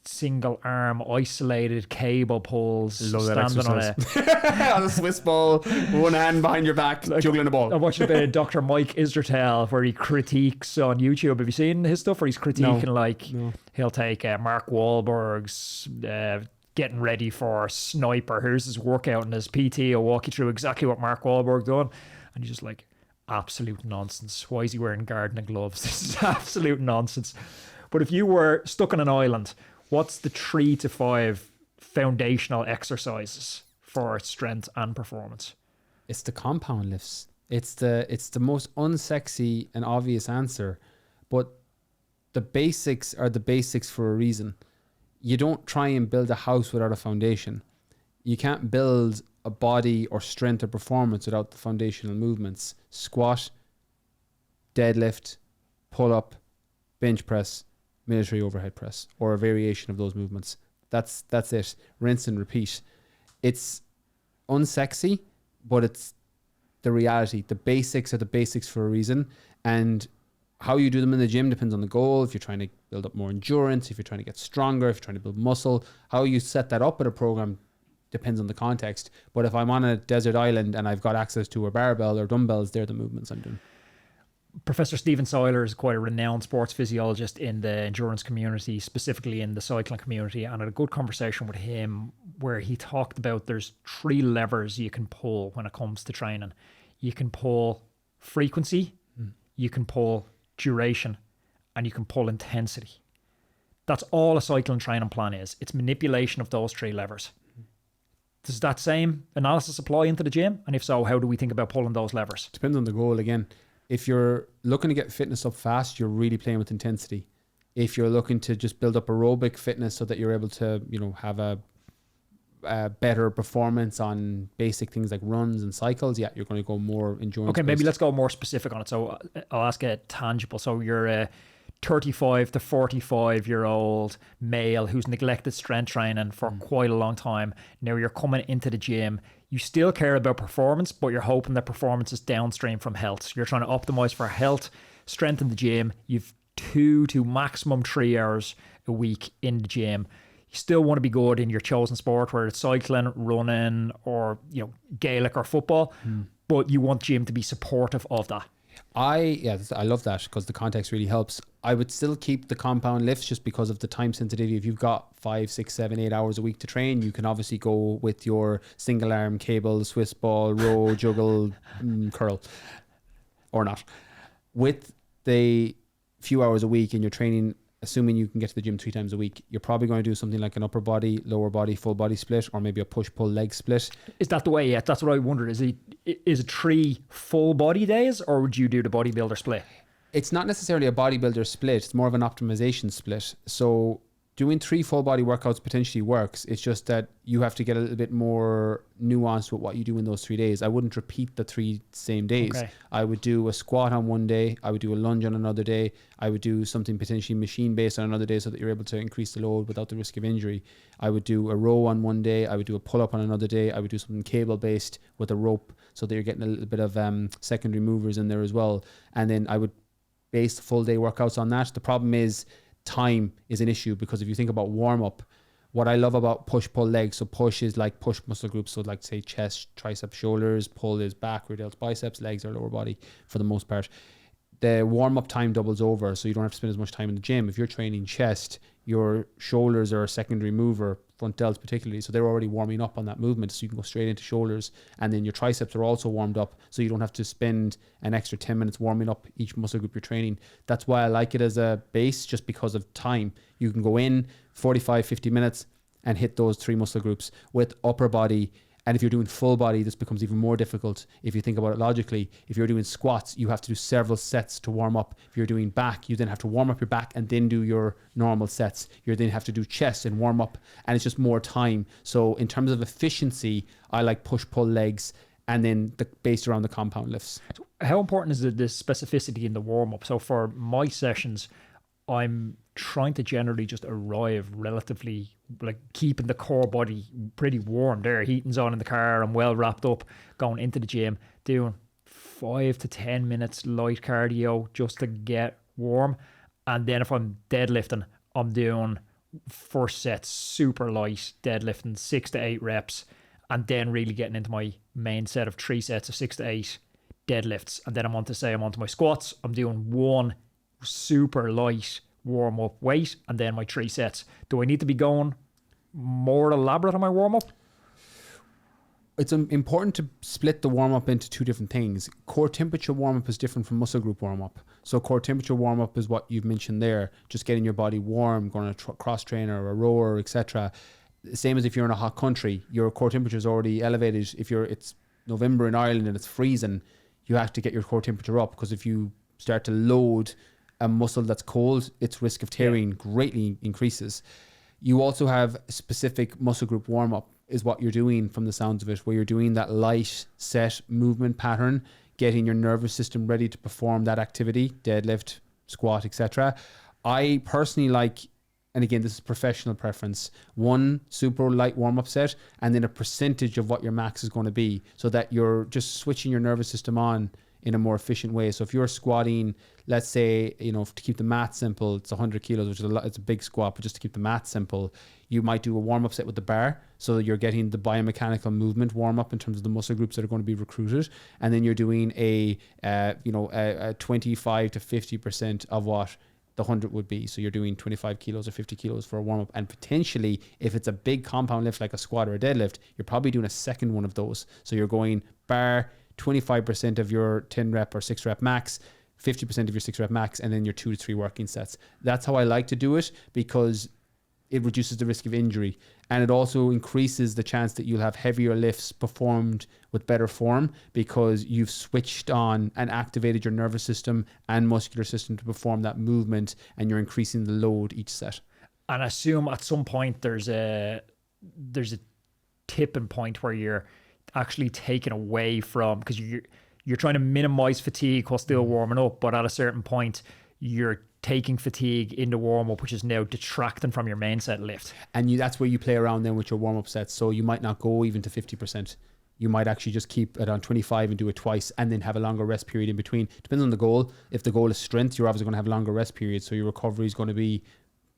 single arm isolated cable pulls, standing on a Swiss ball, one hand behind your back, juggling a ball. I'm watching a bit of Dr. Mike Israetel where he critiques on YouTube. Have you seen his stuff where he's critiquing he'll take Mark Wahlberg's getting ready for Sniper, here's his workout, and his PT will walk you through exactly what Mark Wahlberg done, and you're just like, absolute nonsense. Why is he wearing gardening gloves? This is absolute nonsense. But if you were stuck on an island, what's the 3 to 5 foundational exercises for strength and performance? It's the compound lifts. It's the most unsexy and obvious answer, but the basics are the basics for a reason. You don't try and build a house without a foundation. You can't build a body or strength or performance without the foundational movements. Squat, deadlift, pull up, bench press, military overhead press, or a variation of those movements. That's it. Rinse and repeat. It's unsexy, but it's the reality. The basics are the basics for a reason, and how you do them in the gym depends on the goal. If you're trying to build up more endurance, if you're trying to get stronger, if you're trying to build muscle, how you set that up at a program depends on the context. But if I'm on a desert island and I've got access to a barbell or dumbbells, they're the movements I'm doing. Professor Stephen Seiler is quite a renowned sports physiologist in the endurance community, specifically in the cycling community, and I had a good conversation with him where he talked about there's 3 levers you can pull when it comes to training. You can pull frequency, you can pull duration, and you can pull intensity. That's all a cycling training plan is. It's manipulation of those 3 levers. Does that same analysis apply into the gym? And if so, how do we think about pulling those levers? Depends on the goal again. If you're looking to get fitness up fast, you're really playing with intensity. If you're looking to just build up aerobic fitness so that you're able to, have a better performance on basic things like runs and cycles, you're going to go more endurance. Okay, maybe let's go more specific on it. So I'll ask a tangible. So you're a 35 to 45-year-old male who's neglected strength training for quite a long time. Now you're coming into the gym. You still care about performance, but you're hoping that performance is downstream from health. So you're trying to optimize for health, strength in the gym. You've 2 to maximum 3 hours a week in the gym. You still want to be good in your chosen sport, whether it's cycling, running, or Gaelic or football, but you want gym to be supportive of that. I love that because the context really helps. I would still keep the compound lifts just because of the time sensitivity. If you've got 5, 6, 7, 8 hours a week to train, you can obviously go with your single arm, cable, Swiss ball, row, juggle, curl, or not. With the few hours a week and you're training, assuming you can get to the gym 3 times a week, you're probably going to do something like an upper body, lower body, full body split, or maybe a push-pull leg split. Is that the way? Yeah, that's what I wondered. Is it 3 full body days, or would you do the bodybuilder split? It's not necessarily a bodybuilder split. It's more of an optimization split. So doing 3 full body workouts potentially works. It's just that you have to get a little bit more nuanced with what you do in those 3 days. I wouldn't repeat the 3 same days. Okay. I would do a squat on one day. I would do a lunge on another day. I would do something potentially machine based on another day so that you're able to increase the load without the risk of injury. I would do a row on one day. I would do a pull up on another day. I would do something cable based with a rope so that you're getting a little bit of secondary movers in there as well. And then I would base the full day workouts on that. The problem is time is an issue, because if you think about warm up, what I love about push pull legs, so push is like push muscle groups, so like say chest, triceps, shoulders, pull is back, rear delts, biceps, legs or lower body for the most part. the warm-up time doubles over, so you don't have to spend as much time in the gym. If you're training chest, your shoulders are a secondary mover, front delts particularly, so they're already warming up on that movement, so you can go straight into shoulders. And then your triceps are also warmed up, so you don't have to spend an extra 10 minutes warming up each muscle group you're training. That's why I like it as a base, just because of time. You can go in 45, 50 minutes and hit those 3 muscle groups. With upper body, and if you're doing full body, this becomes even more difficult. If you think about it logically, if you're doing squats, you have to do several sets to warm up. If you're doing back, you then have to warm up your back and then do your normal sets. You then have to do chest and warm up, and it's just more time. So in terms of efficiency, I like push-pull legs and then based around the compound lifts. How important is the specificity in the warm-up? So for my sessions, I'm trying to generally just arrive relatively, like keeping the core body pretty warm there. Heating's on in the car, I'm well wrapped up, going into the gym, doing 5 to 10 minutes light cardio just to get warm. And then if I'm deadlifting, I'm doing first set super light deadlifting, 6 to 8 reps, and then really getting into my main set of 3 sets of 6 to 8 deadlifts. And then I'm onto my squats. I'm doing 1 super light warm up weight and then my 3 sets. Do I need to be going more elaborate on my warm up? It's important to split the warm up into 2 different things. Core temperature warm up is different from muscle group warm up. So core temperature warm up is what you've mentioned there, just getting your body warm, going on a cross trainer or a rower, etc. Same as if you're in a hot country, your core temperature is already elevated. If it's November in Ireland and it's freezing, you have to get your core temperature up, because if you start to load a muscle that's cold, its risk of tearing greatly increases. You also have specific muscle group warm up is what you're doing from the sounds of it, where you're doing that light set movement pattern, getting your nervous system ready to perform that activity, deadlift, squat, etc. I personally like, and again, this is professional preference, 1 super light warm up set and then a percentage of what your max is going to be, so that you're just switching your nervous system on in a more efficient way. So if you're squatting, let's say, to keep the math simple, it's 100 kilos, which is it's a big squat, but just to keep the math simple, you might do a warm-up set with the bar, so that you're getting the biomechanical movement warm-up in terms of the muscle groups that are going to be recruited, and then you're doing a 25 to 50% of what the 100 would be. So you're doing 25 kilos or 50 kilos for a warm-up, and potentially, if it's a big compound lift like a squat or a deadlift, you're probably doing a second one of those. So you're going bar, 25% of your 10 rep or 6 rep max, 50% of your 6 rep max, and then your 2 to 3 working sets. That's how I like to do it, because it reduces the risk of injury, and it also increases the chance that you'll have heavier lifts performed with better form, because you've switched on and activated your nervous system and muscular system to perform that movement, and you're increasing the load each set. And I assume at some point there's a tipping point where you're actually taken away from, because you're trying to minimize fatigue while still warming up, but at a certain point you're taking fatigue in the warm up, which is now detracting from your main set lift. And that's where you play around then with your warm up sets. So you might not go even to 50%. You might actually just keep it on 25 and do it twice, and then have a longer rest period in between. Depends on the goal. If the goal is strength, you're obviously going to have longer rest periods, so your recovery is going to be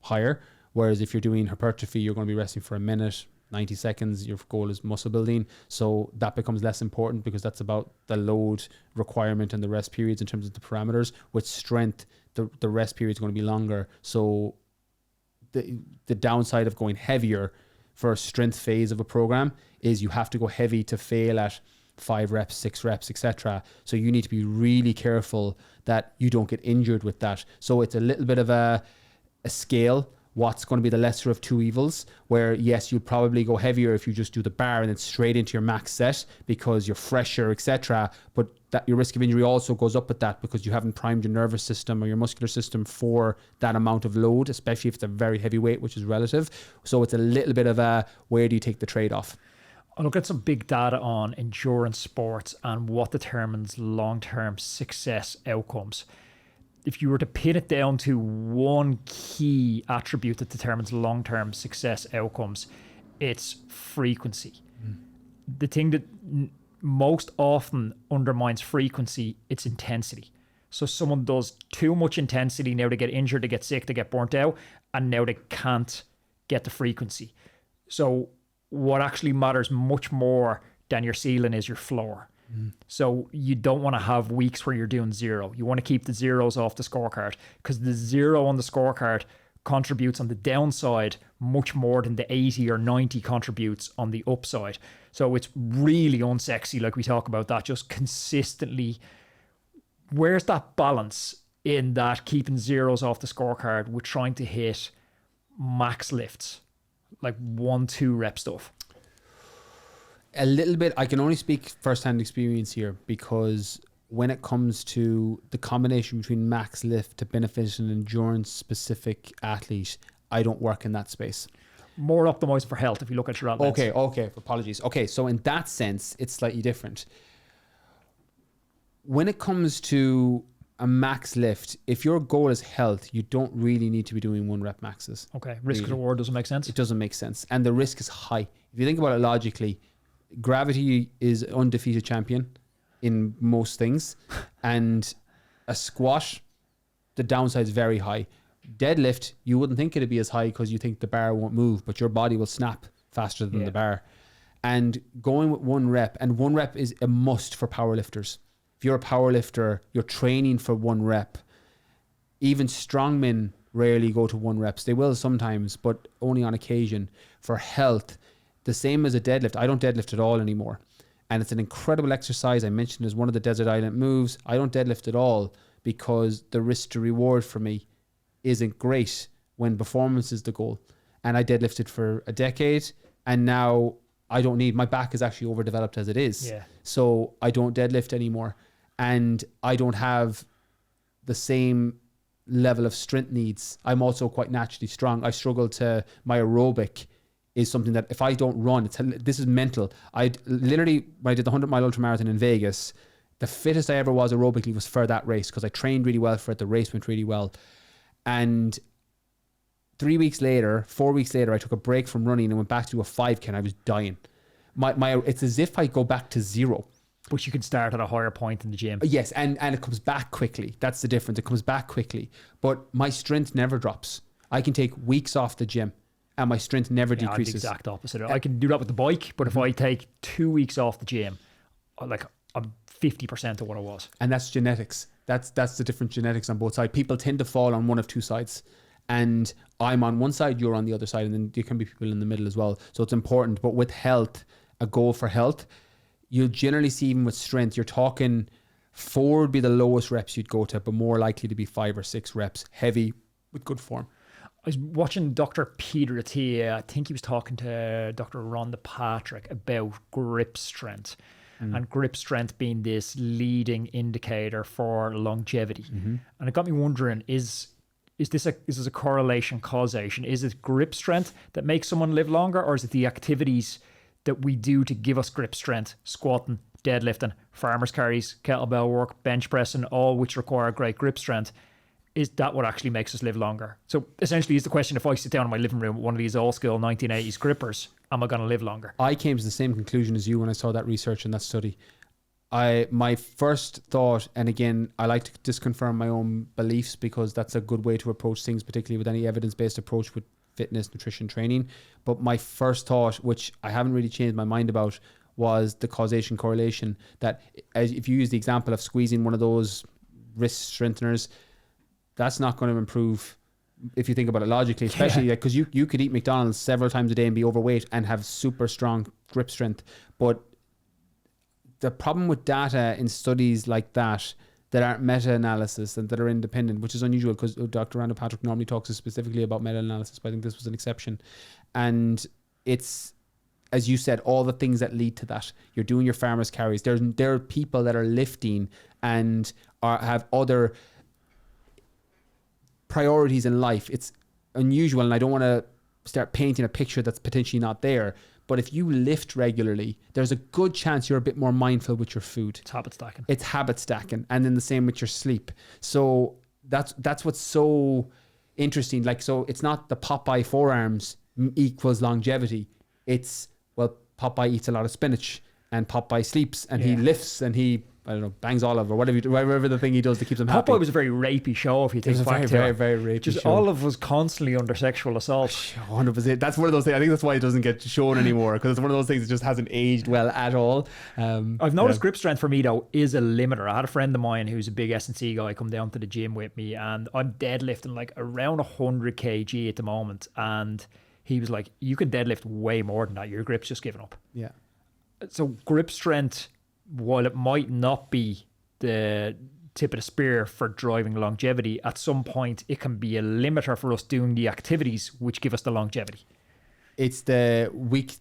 higher. Whereas if you're doing hypertrophy, you're going to be resting for a minute, 90 seconds, your goal is muscle building. So that becomes less important, because that's about the load requirement and the rest periods in terms of the parameters. With strength, the rest period is going to be longer. So the downside of going heavier for a strength phase of a program is you have to go heavy to fail at 5 reps, 6 reps, etc. So you need to be really careful that you don't get injured with that. So it's a little bit of a scale. What's going to be the lesser of 2 evils, where yes, you'll probably go heavier if you just do the bar and then straight into your max set because you're fresher, etc. But that your risk of injury also goes up with that, because you haven't primed your nervous system or your muscular system for that amount of load, especially if it's a very heavy weight, which is relative. So it's a little bit of a, where do you take the trade-off? I look at some big data on endurance sports and what determines long-term success outcomes. If you were to pin it down to one key attribute that determines long-term success outcomes, it's frequency. The thing that most often undermines frequency, it's intensity. So someone does too much intensity, now they get injured, they get sick, they get burnt out, and now they can't get the frequency. So what actually matters much more than your ceiling is your floor. So you don't want to have weeks where you're doing zero. You want to keep the zeros off the scorecard, because the zero on the scorecard contributes on the downside much more than the 80 or 90 contributes on the upside. So it's really unsexy, like we talk about that, just consistently. Where's that balance in that keeping zeros off the scorecard with trying to hit max lifts, like 1-2 rep stuff? A little bit. I can only speak first-hand experience here, because when it comes to the combination between max lift to benefit an endurance specific athlete, I don't work in that space. More optimized for health if you look at your athletes. Okay, apologies. Okay, so in that sense, it's slightly different. When it comes to a max lift, if your goal is health, you don't really need to be doing 1 rep maxes. Okay, risk reward doesn't make sense. It doesn't make sense. And the risk is high. If you think about it logically, gravity is undefeated champion in most things. And a squat, the downside is very high. Deadlift, you wouldn't think it'd be as high because you think the bar won't move, but your body will snap faster than the bar. And going with 1 rep, and 1 rep is a must for powerlifters. If you're a powerlifter, you're training for 1 rep. Even strongmen rarely go to 1 reps. They will sometimes, but only on occasion. For health, the same as a deadlift. I don't deadlift at all anymore. And it's an incredible exercise. I mentioned as one of the desert island moves. I don't deadlift at all because the risk to reward for me isn't great when performance is the goal. And I deadlifted for a decade, and now I don't need, my back is actually overdeveloped as it is. Yeah. So I don't deadlift anymore. And I don't have the same level of strength needs. I'm also quite naturally strong. I struggle to, my aerobic is something that if I don't run, this is mental. I literally, when I did the 100-mile ultramarathon in Vegas, the fittest I ever was aerobically was for that race, because I trained really well for it. The race went really well. And 4 weeks later, I took a break from running and went back to do a 5K, and I was dying. It's as if I go back to zero. But you can start at a higher point in the gym. Yes, and it comes back quickly. That's the difference. It comes back quickly. But my strength never drops. I can take weeks off the gym and my strength never decreases. I'm the exact opposite. I can do that with the bike, but if I take 2 weeks off the gym, I'm 50% of what I was. And that's genetics. That's the different genetics on both sides. People tend to fall on one of 2 sides. And I'm on one side, you're on the other side, and then there can be people in the middle as well. So it's important. But with health, a goal for health, you'll generally see, even with strength, you're talking 4 would be the lowest reps you'd go to, but more likely to be 5 or 6 reps, heavy with good form. I was watching Dr. Peter Attia. I think he was talking to Dr. Rhonda Patrick about grip strength, and grip strength being this leading indicator for longevity. And it got me wondering, is this a correlation causation? Is it grip strength that makes someone live longer, or is it the activities that we do to give us grip strength? Squatting, deadlifting, farmer's carries, kettlebell work, bench pressing, all which require great grip strength. Is that what actually makes us live longer? So essentially is the question, if I sit down in my living room with one of these old school 1980s grippers, am I going to live longer? I came to the same conclusion as you when I saw that research and that study. My first thought, and again, I like to disconfirm my own beliefs because that's a good way to approach things, particularly with any evidence-based approach with fitness, nutrition, training. But my first thought, which I haven't really changed my mind about, was the causation correlation. That if you use the example of squeezing one of those wrist strengtheners, that's not going to improve if you think about it logically, especially because you could eat McDonald's several times a day and be overweight and have super strong grip strength. But the problem with data in studies like that aren't meta-analysis and that are independent, which is unusual because Dr. Rhonda Patrick normally talks specifically about meta-analysis, but I think this was an exception. And it's, as you said, all the things that lead to that. You're doing your farmer's carries. There are people that are lifting and have other priorities in life. It's unusual, and I don't want to start painting a picture that's potentially not there. But if you lift regularly, there's a good chance you're a bit more mindful with your food. It's habit stacking. It's habit stacking. And then the same with your sleep. So that's what's so interesting. Like, so it's not the Popeye forearms equals longevity. It's, well, Popeye eats a lot of spinach and Popeye sleeps and he lifts and he I don't know, bangs olive or whatever the thing he does that keeps him happy. Popeye was a very rapey show, if you think back to it. Very, very rapey Just show. Olive was constantly under sexual assault. 100%. That's one of those things. I think that's why it doesn't get shown anymore, because it's one of those things that just hasn't aged well at all. I've noticed grip strength for me though is a limiter. I had a friend of mine who's a big S&C guy come down to the gym with me, and I'm deadlifting like around 100 kg at the moment, and he was like, you can deadlift way more than that, your grip's just giving up. Yeah. So grip strength, while it might not be the tip of the spear for driving longevity, at some point it can be a limiter for us doing the activities which give us the longevity. It's the weak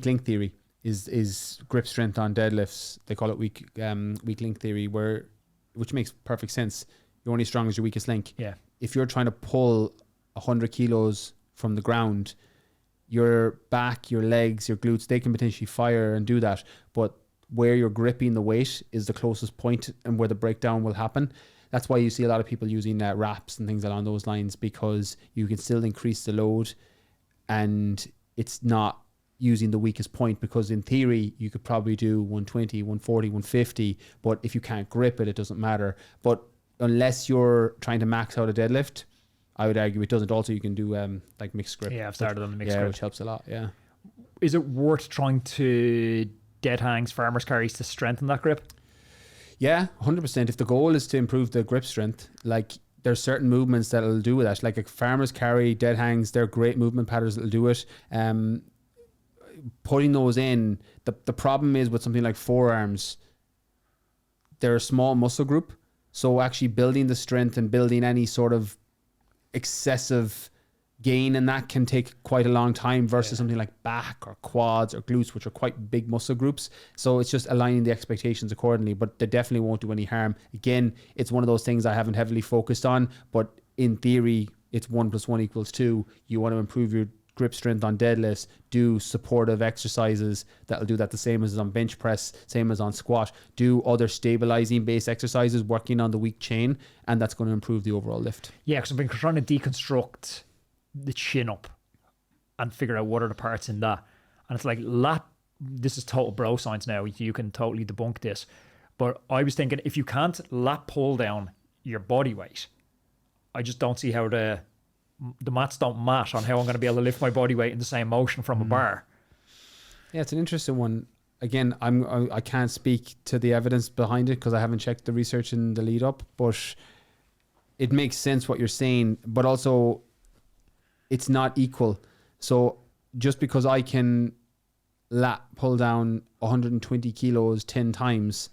link theory is grip strength on deadlifts. They call it weak link theory, which makes perfect sense. You're only as strong as your weakest link. Yeah. If you're trying to pull 100 kilos from the ground, your back, your legs, your glutes, they can potentially fire and do that. But where you're gripping the weight is the closest point and where the breakdown will happen. That's why you see a lot of people using wraps and things along those lines, because you can still increase the load and it's not using the weakest point, because in theory you could probably do 120, 140, 150, but if you can't grip it, it doesn't matter. But unless you're trying to max out a deadlift, I would argue it doesn't. Also, you can do like mixed grip. Yeah, I've started on the mixed grip. Which helps a lot, yeah. Is it worth trying to dead hangs, farmer's carries to strengthen that grip? Yeah, 100%. If the goal is to improve the grip strength, like there's certain movements that'll do with that. Like a farmer's carry, dead hangs, they're great movement patterns that'll do it. Putting those in, the problem is with something like forearms, they're a small muscle group. So actually building the strength and building any sort of excessive gain, and that can take quite a long time versus something like back or quads or glutes, which are quite big muscle groups. So it's just aligning the expectations accordingly, but they definitely won't do any harm. Again, it's one of those things I haven't heavily focused on, but in theory, it's 1 + 1 = 2. You want to improve your grip strength on deadlifts, do supportive exercises that'll do that, the same as on bench press, same as on squat. Do other stabilizing base exercises, working on the weak chain, and that's going to improve the overall lift. Yeah, because I've been trying to deconstruct the chin up and figure out what are the parts in that. And it's like this is total bro science now. You can totally debunk this. But I was thinking, if you can't lat pull down your body weight, I just don't see how the maths don't match on how I'm going to be able to lift my body weight in the same motion from a bar. Yeah, it's an interesting one. Again, I can't speak to the evidence behind it because I haven't checked the research in the lead up, but it makes sense what you're saying, but also it's not equal. So just because I can lat pull down 120 kilos 10 times,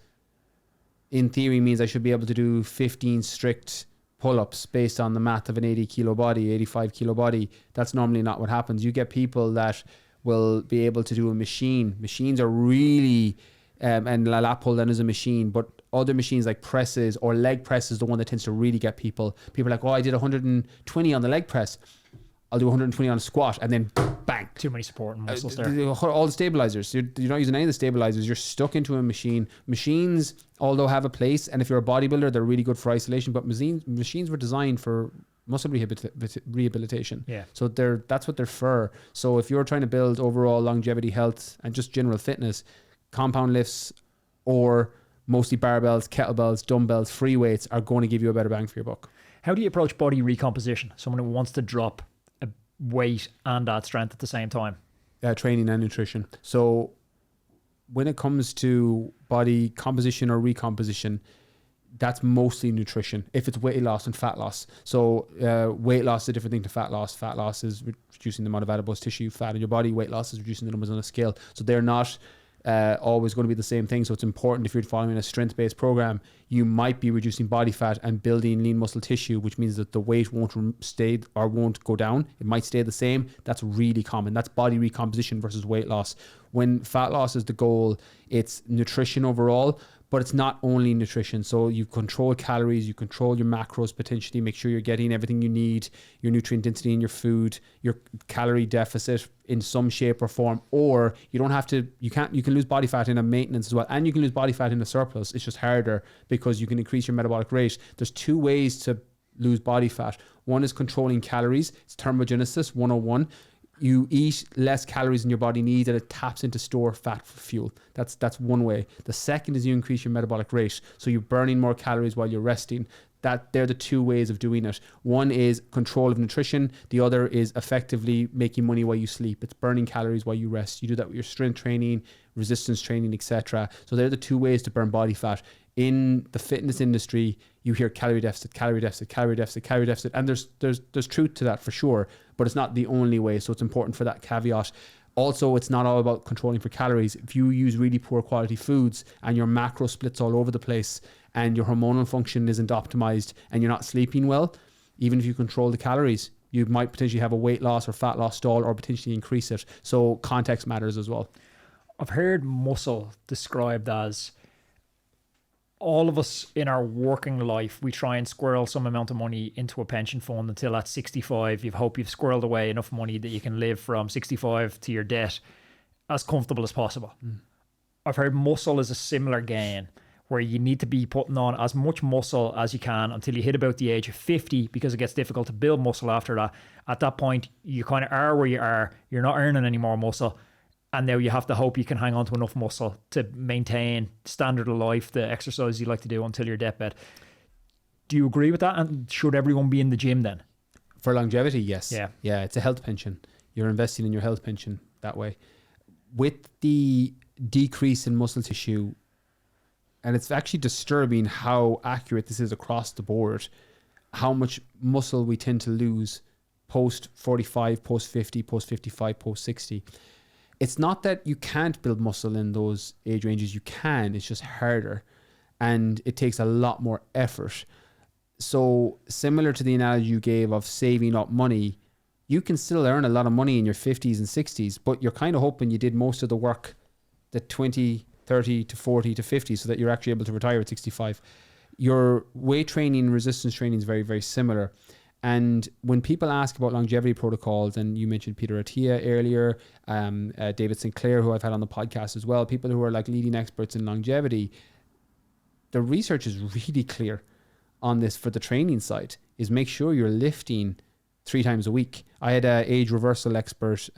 in theory means I should be able to do 15 strict pull-ups based on the math of an 80 kilo body, 85 kilo body. That's normally not what happens. You get people that will be able to do a machine. Machines are really, and lat pull down is a machine, but other machines like presses or leg press is the one that tends to really get people. People are like, oh, I did 120 on the leg press. I'll do 120 on a squat, and then bang. Too many supporting muscles there. All the stabilizers. You're not using any of the stabilizers. You're stuck into a machine. Machines, although have a place, and if you're a bodybuilder, they're really good for isolation, but machines were designed for muscle rehabilitation. Yeah. So that's what they're for. So if you're trying to build overall longevity, health, and just general fitness, compound lifts or mostly barbells, kettlebells, dumbbells, free weights are going to give you a better bang for your buck. How do you approach body recomposition? Someone who wants to drop a weight and add strength at the same time. Training and nutrition. So when it comes to body composition or recomposition, that's mostly nutrition. If it's weight loss and fat loss. So weight loss is a different thing to fat loss. Fat loss is reducing the amount of adipose tissue fat in your body. Weight loss is reducing the numbers on a scale. So they're not always going to be the same thing. So it's important, if you're following a strength-based program, you might be reducing body fat and building lean muscle tissue, which means that the weight won't stay or won't go down. It might stay the same. That's really common. That's body recomposition versus weight loss. When fat loss is the goal, it's nutrition overall, but it's not only nutrition. So you control calories, you control your macros potentially, make sure you're getting everything you need, your nutrient density in your food, your calorie deficit in some shape or form, or you don't have to, you can lose body fat in a maintenance as well. And you can lose body fat in a surplus. It's just harder because you can increase your metabolic rate. There's two ways to lose body fat. One is controlling calories. It's thermogenesis 101. you eat less calories than your body needs, and it taps into store fat for fuel. That's one way. The second is you increase your metabolic rate. So you're burning more calories while you're resting. They're the two ways of doing it. One is control of nutrition. The other is effectively making money while you sleep. It's burning calories while you rest. You do that with your strength training, resistance training, etc. So they're the two ways to burn body fat. In the fitness industry, you hear calorie deficit, calorie deficit, calorie deficit, calorie deficit, and there's truth to that for sure, but it's not the only way. So it's important for that caveat. Also, it's not all about controlling for calories. If you use really poor quality foods and your macro splits all over the place and your hormonal function isn't optimized and you're not sleeping well, even if you control the calories, you might potentially have a weight loss or fat loss stall or potentially increase it. So context matters as well. I've heard muscle described as all of us in our working life, we try and squirrel some amount of money into a pension fund until at 65, you hope you've squirreled away enough money that you can live from 65 to your death as comfortable as possible. I've heard muscle is a similar gain where you need to be putting on as much muscle as you can until you hit about the age of 50 because it gets difficult to build muscle after that. At that point, you kind of are where you are. You're not earning any more muscle. And now you have to hope you can hang on to enough muscle to maintain standard of life, the exercise you like to do until your deathbed. Do you agree with that? And should everyone be in the gym then? For longevity, yes. Yeah, it's a health pension. You're investing in your health pension that way. With the decrease in muscle tissue, and it's actually disturbing how accurate this is across the board, how much muscle we tend to lose post 45, post 50, post 55, post 60. It's not that you can't build muscle in those age ranges. You can. It's just harder. And it takes a lot more effort. So similar to the analogy you gave of saving up money, you can still earn a lot of money in your 50s and 60s, but you're kind of hoping you did most of the work at 20, 30 to 40 to 50 so that you're actually able to retire at 65. Your weight training, resistance training is very, very similar. And when people ask about longevity protocols, and you mentioned Peter Attia earlier, David Sinclair, who I've had on the podcast as well, people who are like leading experts in longevity, the research is really clear on this for the training side, is make sure you're lifting 3 times a week. I had an age reversal expert,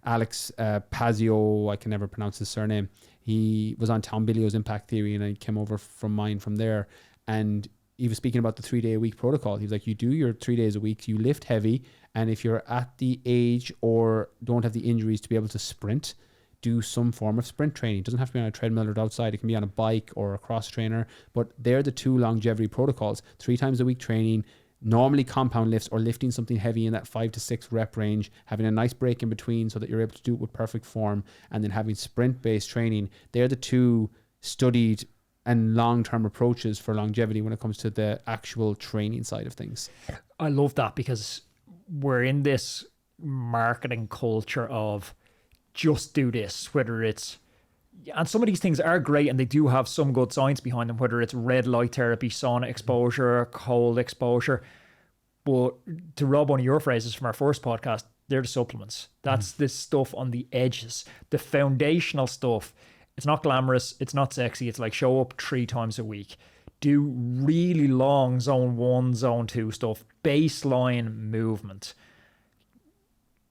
Alex Pazio, I can never pronounce his surname. He was on Tom Bilio's Impact Theory, and I came over from mine from there. And he was speaking about the 3-day-a-week protocol. He was like, you do your 3 days a week, you lift heavy, and if you're at the age or don't have the injuries to be able to sprint, do some form of sprint training. It doesn't have to be on a treadmill or outside. It can be on a bike or a cross trainer, but they're the 2 longevity protocols. 3 times a week training, normally compound lifts or lifting something heavy in that 5 to 6 rep range, having a nice break in between so that you're able to do it with perfect form, and then having sprint-based training. They're the 2 studied and long-term approaches for longevity when it comes to the actual training side of things. I love that because we're in this marketing culture of just do this, whether it's, and some of these things are great and they do have some good science behind them, whether it's red light therapy, sauna exposure, cold exposure. But to rob one of your phrases from our first podcast, they're the supplements. That's this stuff on the edges, the foundational stuff. It's not glamorous. It's not sexy. It's like show up 3 times a week. Do really long zone 1, zone 2 stuff. Baseline movement.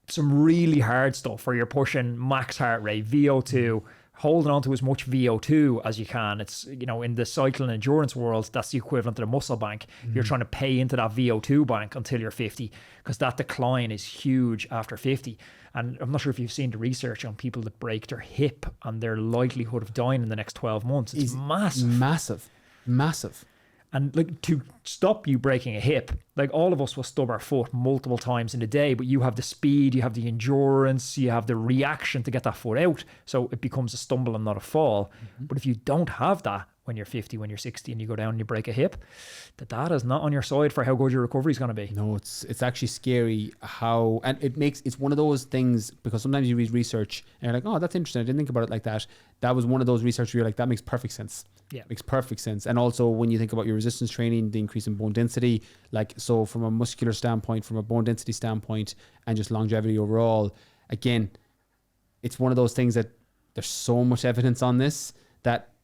Some really hard stuff where you're pushing max heart rate, VO2, holding on to as much VO2 as you can. It's, you know, in the cycling endurance world, that's the equivalent of the muscle bank. You're trying to pay into that VO2 bank until you're 50 because that decline is huge after 50. And I'm not sure if you've seen the research on people that break their hip and their likelihood of dying in the next 12 months. It's massive. And like, to stop you breaking a hip, like all of us will stub our foot multiple times in a day, but you have the speed, you have the endurance, you have the reaction to get that foot out. So it becomes a stumble and not a fall. But if you don't have that when you're 50, when you're 60 and you go down and you break a hip, the data is not on your side for how good your recovery is going to be. No, it's actually scary how, and it's one of those things, because sometimes you read research and you're like, oh, that's interesting. I didn't think about it like that. That was one of those research where you're like, that makes perfect sense. Yeah. Makes perfect sense. And also when you think about your resistance training, the increase in bone density, like, so from a muscular standpoint, from a bone density standpoint, and just longevity overall, again, it's one of those things that there's so much evidence on this that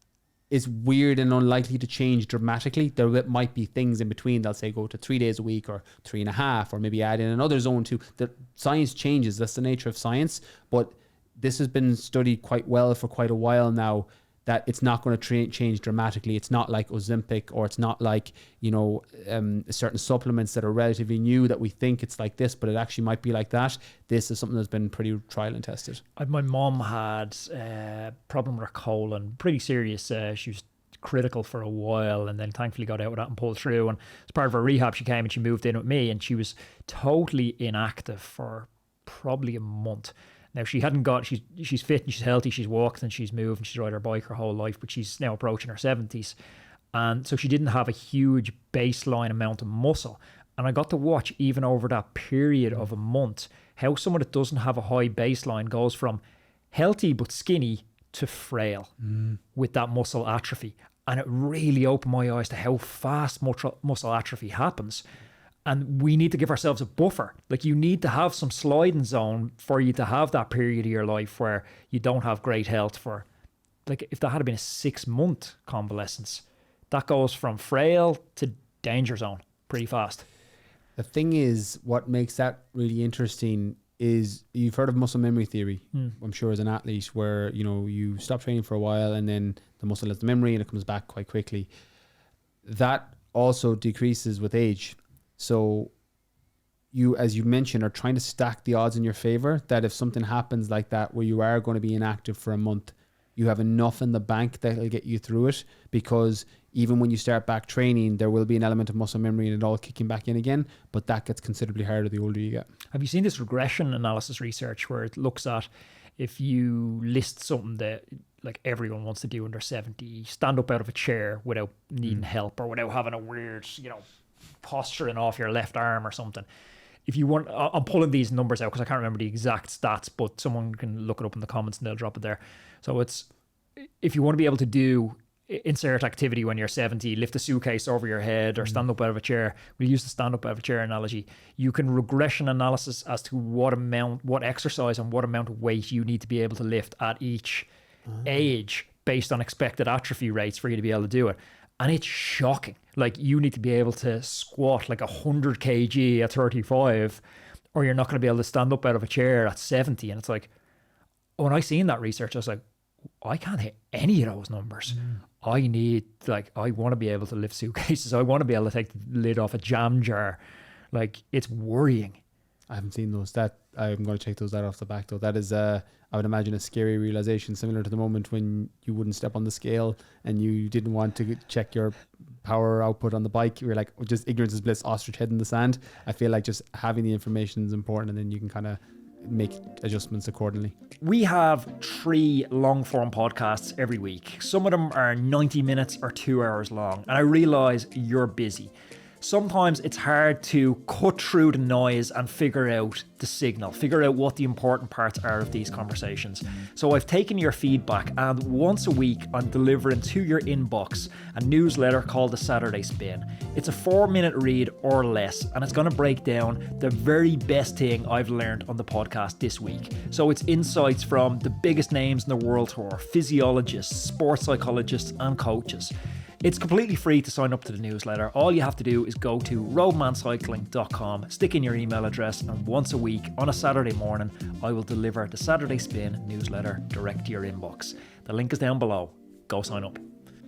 is weird and unlikely to change dramatically. There might be things in between. They'll say go to 3 days a week or 3.5, or maybe add in another zone too. The science changes. That's the nature of science. But this has been studied quite well for quite a while now, that it's not going to change dramatically. It's not like Ozempic, or it's not like, certain supplements that are relatively new that we think it's like this, but it actually might be like that. This is something that's been pretty trial and tested. My mom had a problem with her colon, pretty serious. She was critical for a while, and then thankfully got out of that and pulled through. And as part of her rehab, she came and she moved in with me, and she was totally inactive for probably a month. Now, she hadn't got, she's fit and she's healthy, she's walked and she's moved and she's ride her bike her whole life, but she's now approaching her 70s. And so she didn't have a huge baseline amount of muscle. And I got to watch, even over that period of a month, how someone that doesn't have a high baseline goes from healthy but skinny to frail with that muscle atrophy. And it really opened my eyes to how fast muscle atrophy happens. And we need to give ourselves a buffer. Like, you need to have some sliding zone for you to have that period of your life where you don't have great health for, like, if that had been a 6-month convalescence, that goes from frail to danger zone pretty fast. The thing is, what makes that really interesting is, you've heard of muscle memory theory, I'm sure, as an athlete, where, you stop training for a while and then the muscle has the memory and it comes back quite quickly. That also decreases with age. So you, as you mentioned, are trying to stack the odds in your favor, that if something happens like that, where you are going to be inactive for a month, you have enough in the bank that will get you through it. Because even when you start back training, there will be an element of muscle memory and it all kicking back in again, but that gets considerably harder the older you get. Have you seen this regression analysis research where it looks at, if you list something that like everyone wants to do under 70, stand up out of a chair without needing help, or without having a weird, posturing off your left arm or something. If you want, I'm pulling these numbers out because I can't remember the exact stats, but someone can look it up in the comments and they'll drop it there. So it's, if you want to be able to do insert activity when you're 70, lift a suitcase over your head or stand up out of a chair, we use the stand up out of a chair analogy. You can regression analysis as to what exercise and what amount of weight you need to be able to lift at each age based on expected atrophy rates for you to be able to do it. And it's shocking. Like, you need to be able to squat like 100 kg at 35, or you're not going to be able to stand up out of a chair at 70. And it's like, when I seen that research, I was like, I can't hit any of those numbers. I want to be able to lift suitcases. I want to be able to take the lid off a jam jar. Like, it's worrying. I haven't seen those. I'm going to check those out off the back though. That is, I would imagine, a scary realization, similar to the moment when you wouldn't step on the scale and you didn't want to check your power output on the bike. You were like, just ignorance is bliss, ostrich head in the sand. I feel like just having the information is important, and then you can kind of make adjustments accordingly. We have 3 long form podcasts every week. Some of them are 90 minutes or 2 hours long, and I realize you're busy. Sometimes it's hard to cut through the noise and figure out the signal, figure out what the important parts are of these conversations. So I've taken your feedback, and once a week I'm delivering to your inbox a newsletter called The Saturday Spin. It's a 4-minute read or less, and it's going to break down the very best thing I've learned on the podcast this week. So it's insights from the biggest names in the world tour, physiologists, sports psychologists and coaches. It's completely free to sign up to the newsletter. All you have to do is go to roadmancycling.com, stick in your email address, and once a week on a Saturday morning, I will deliver the Saturday Spin newsletter direct to your inbox. The link is down below. Go sign up.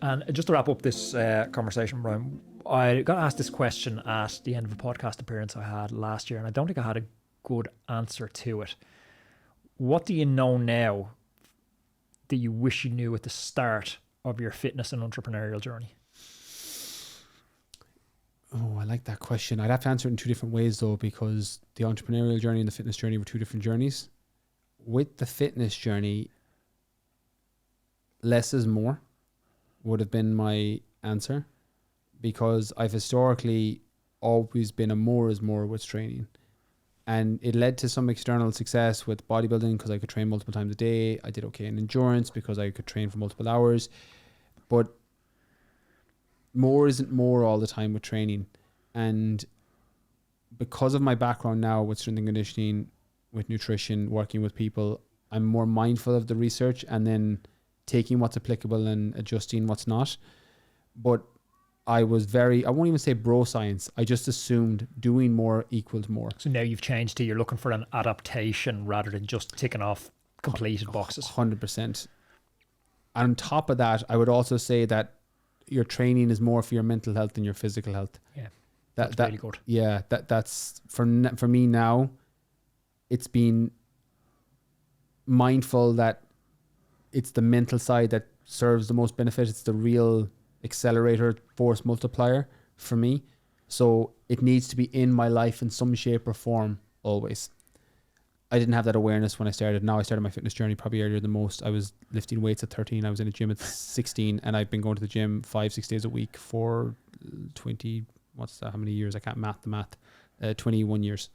And just to wrap up this conversation, Brian, I got asked this question at the end of a podcast appearance I had last year, and I don't think I had a good answer to it. What do you know now that you wish you knew at the start of your fitness and entrepreneurial journey? Oh, I like that question. I'd have to answer it in 2 different ways though, because the entrepreneurial journey and the fitness journey were 2 different journeys. With the fitness journey, less is more would have been my answer, because I've historically always been a more is more with training. And it led to some external success with bodybuilding because I could train multiple times a day. I did okay in endurance because I could train for multiple hours. But more isn't more all the time with training. And because of my background now with strength and conditioning, with nutrition, working with people, I'm more mindful of the research and then taking what's applicable and adjusting what's not. But I was I won't even say bro science. I just assumed doing more equals more. So now you've changed to you're looking for an adaptation rather than just ticking off completed boxes. 100%. And on top of that, I would also say that your training is more for your mental health than your physical health. Yeah, that's really good. Yeah, that's for me now. It's been mindful that it's the mental side that serves the most benefit. It's the real accelerator, force multiplier for me. So it needs to be in my life in some shape or form always. I didn't have that awareness when I started. Now I started my fitness journey probably earlier than most. I was lifting weights at 13. I was in a gym at 16, and I've been going to the gym 5-6 days a week for 20, what's that, how many years? I can't math the math. 21 years.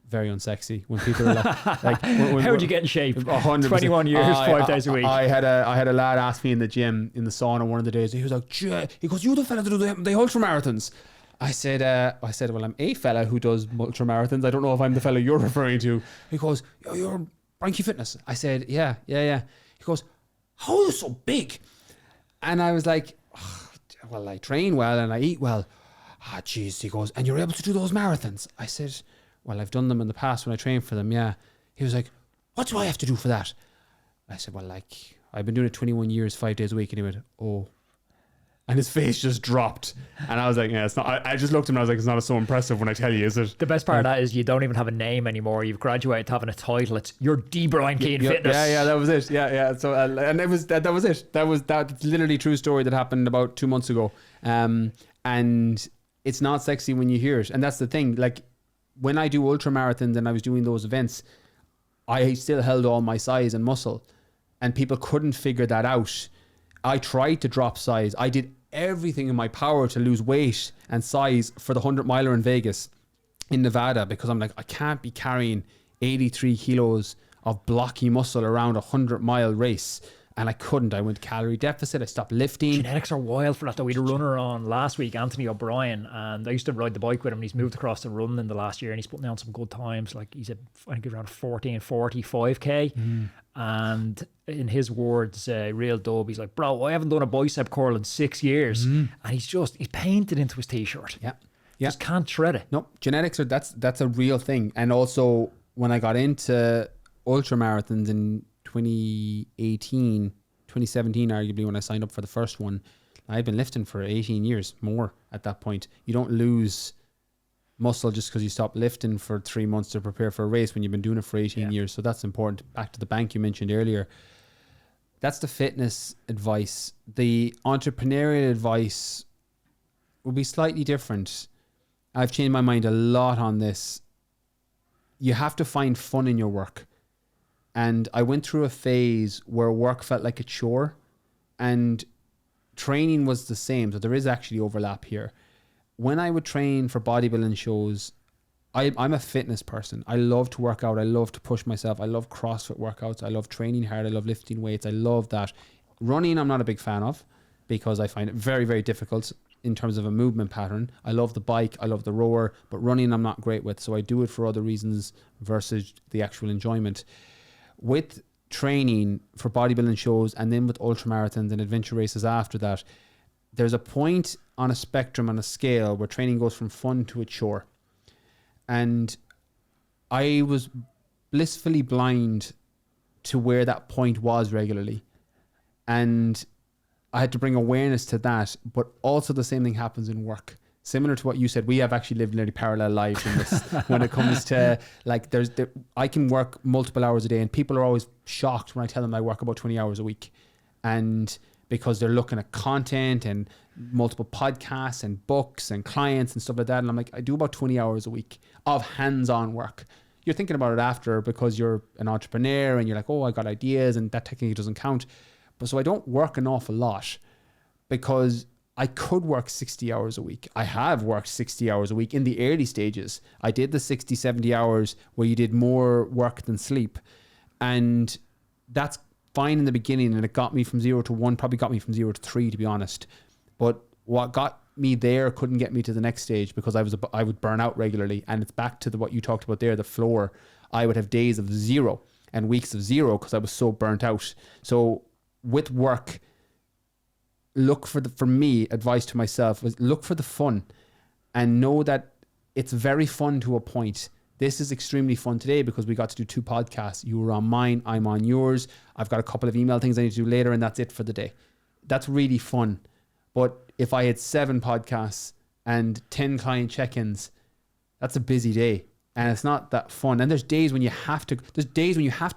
Very unsexy when people are like how would you get in shape? 100%. 21 years, 5 days a week. I had a lad ask me in the gym, in the sauna one of the days. He was like, he goes, "You the fella that do the ultra marathons?" I said, well, I'm a fella who does ultra marathons. I don't know if I'm the fella you're referring to. He goes, "You're Branky Fitness." I said, yeah. He goes, "How are you so big?" And I was like, oh, well, I train well and I eat well. Ah, jeez. He goes, "And you're able to do those marathons?" I said, "Well, I've done them in the past when I trained for them, yeah." He was like, "What do I have to do for that?" I said, "Well, like, I've been doing it 21 years, 5 days a week." And he went, "Oh." And his face just dropped. And I was like, yeah, it's not. I just looked at him and I was like, it's not so impressive when I tell you, is it? The best part of that is you don't even have a name anymore. You've graduated to having a title. It's you're D. Brian Keane Fitness. Yeah, that was it. Yeah. So, and it was, that was it. That's literally true story that happened about 2 months ago. And it's not sexy when you hear it. And that's the thing. Like, when I do ultra marathons and I was doing those events, I still held all my size and muscle, and people couldn't figure that out. I tried to drop size. I did everything in my power to lose weight and size for the 100 miler in Vegas, in Nevada, because I'm like, I can't be carrying 83 kilos of blocky muscle around a 100-mile race. And I couldn't. I went calorie deficit. I stopped lifting. Genetics are wild for that though. We had a runner on last week, Anthony O'Brien, and I used to ride the bike with him. He's moved across to running in the last year, and he's putting down some good times. Like he's I think around 14:45k. And in his words, real dub, he's like, "Bro, I haven't done a bicep curl in 6 years." And he's painted into his t-shirt. Yeah. Just can't shred it. No, genetics are that's a real thing. And also when I got into ultra marathons in 2017 arguably, when I signed up for the first one, I've been lifting for 18 years more at that point. You don't lose muscle just because you stop lifting for 3 months to prepare for a race when you've been doing it for 18 years. So that's important. Back to the bank you mentioned earlier. That's the fitness advice. The entrepreneurial advice will be slightly different. I've changed my mind a lot on this. You have to find fun in your work. And I went through a phase where work felt like a chore, and training was the same. So there is actually overlap here. When I would train for bodybuilding shows, I'm a fitness person. I love to work out. I love to push myself. I love CrossFit workouts. I love training hard. I love lifting weights. I love that. Running, I'm not a big fan of because I find it very, very difficult in terms of a movement pattern. I love the bike. I love the rower, but running I'm not great with. So I do it for other reasons versus the actual enjoyment. With training for bodybuilding shows and then with ultra marathons and adventure races after that, there's a point on a spectrum, on a scale, where training goes from fun to a chore. And I was blissfully blind to where that point was regularly. And I had to bring awareness to that. But also the same thing happens in work. Similar to what you said, we have actually lived nearly parallel lives in this when it comes to, like, I can work multiple hours a day and people are always shocked when I tell them I work about 20 hours a week. And because they're looking at content and multiple podcasts and books and clients and stuff like that. And I'm like, I do about 20 hours a week of hands-on work. You're thinking about it after because you're an entrepreneur and you're like, oh, I got ideas, and that technically doesn't count. But so I don't work an awful lot because I could work 60 hours a week. I have worked 60 hours a week in the early stages. I did the 60, 70 hours where you did more work than sleep. And that's fine in the beginning. And it got me from 0 to 1, probably got me from 0 to 3, to be honest. But what got me there couldn't get me to the next stage because I would burn out regularly. And it's back to what you talked about there, the floor. I would have days of 0 and weeks of 0 because I was so burnt out. So with work, for me, advice to myself was look for the fun and know that it's very fun to a point. This is extremely fun today because we got to do 2 podcasts. You were on mine, I'm on yours. I've got a couple of email things I need to do later, and that's it for the day. That's really fun. But if I had 7 podcasts and 10 client check-ins, that's a busy day. And it's not that fun. And there's days when you have to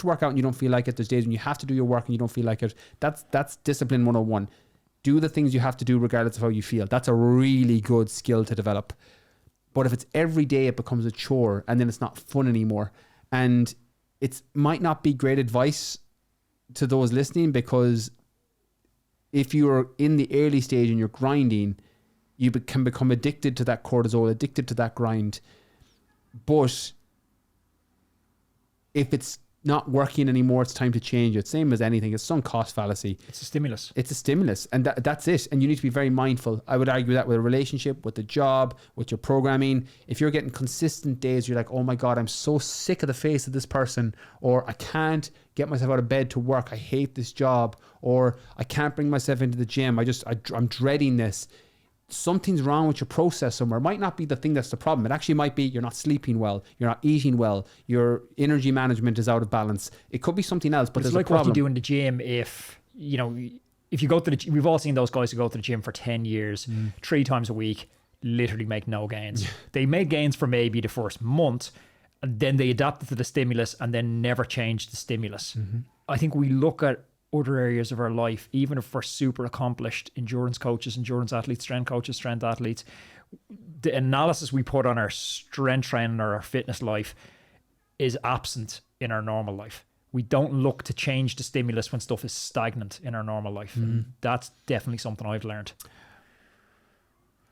work out and you don't feel like it. There's days when you have to do your work and you don't feel like it. That's discipline 101. Do the things you have to do regardless of how you feel. That's a really good skill to develop. But if it's every day, it becomes a chore and then it's not fun anymore. And it might not be great advice to those listening, because if you're in the early stage and you're grinding, you can become addicted to that cortisol, addicted to that grind. But if it's not working anymore, it's time to change it. Same as anything. It's sunk cost fallacy. It's a stimulus. It's a stimulus. And that's it. And you need to be very mindful. I would argue that with a relationship, with the job, with your programming. If you're getting consistent days, you're like, oh my God, I'm so sick of the face of this person, or I can't get myself out of bed to work. I hate this job, or I can't bring myself into the gym. I'm dreading this. Something's wrong with your process somewhere. It might not be the thing that's the problem. It actually might be you're not sleeping well, you're not eating well, your energy management is out of balance. It could be something else, but there's like a problem. What you do in the gym. If you go to the, we've all seen those guys who go to the gym for 10 years, 3 times a week, literally make no gains. They make gains for maybe the first month, and then they adapt it to the stimulus and then never change the stimulus. I think we look at other areas of our life, even if we're super accomplished endurance coaches, endurance athletes, strength coaches, strength athletes, the analysis we put on our strength training or our fitness life is absent in our normal life. We don't look to change the stimulus when stuff is stagnant in our normal life. That's definitely something I've learned.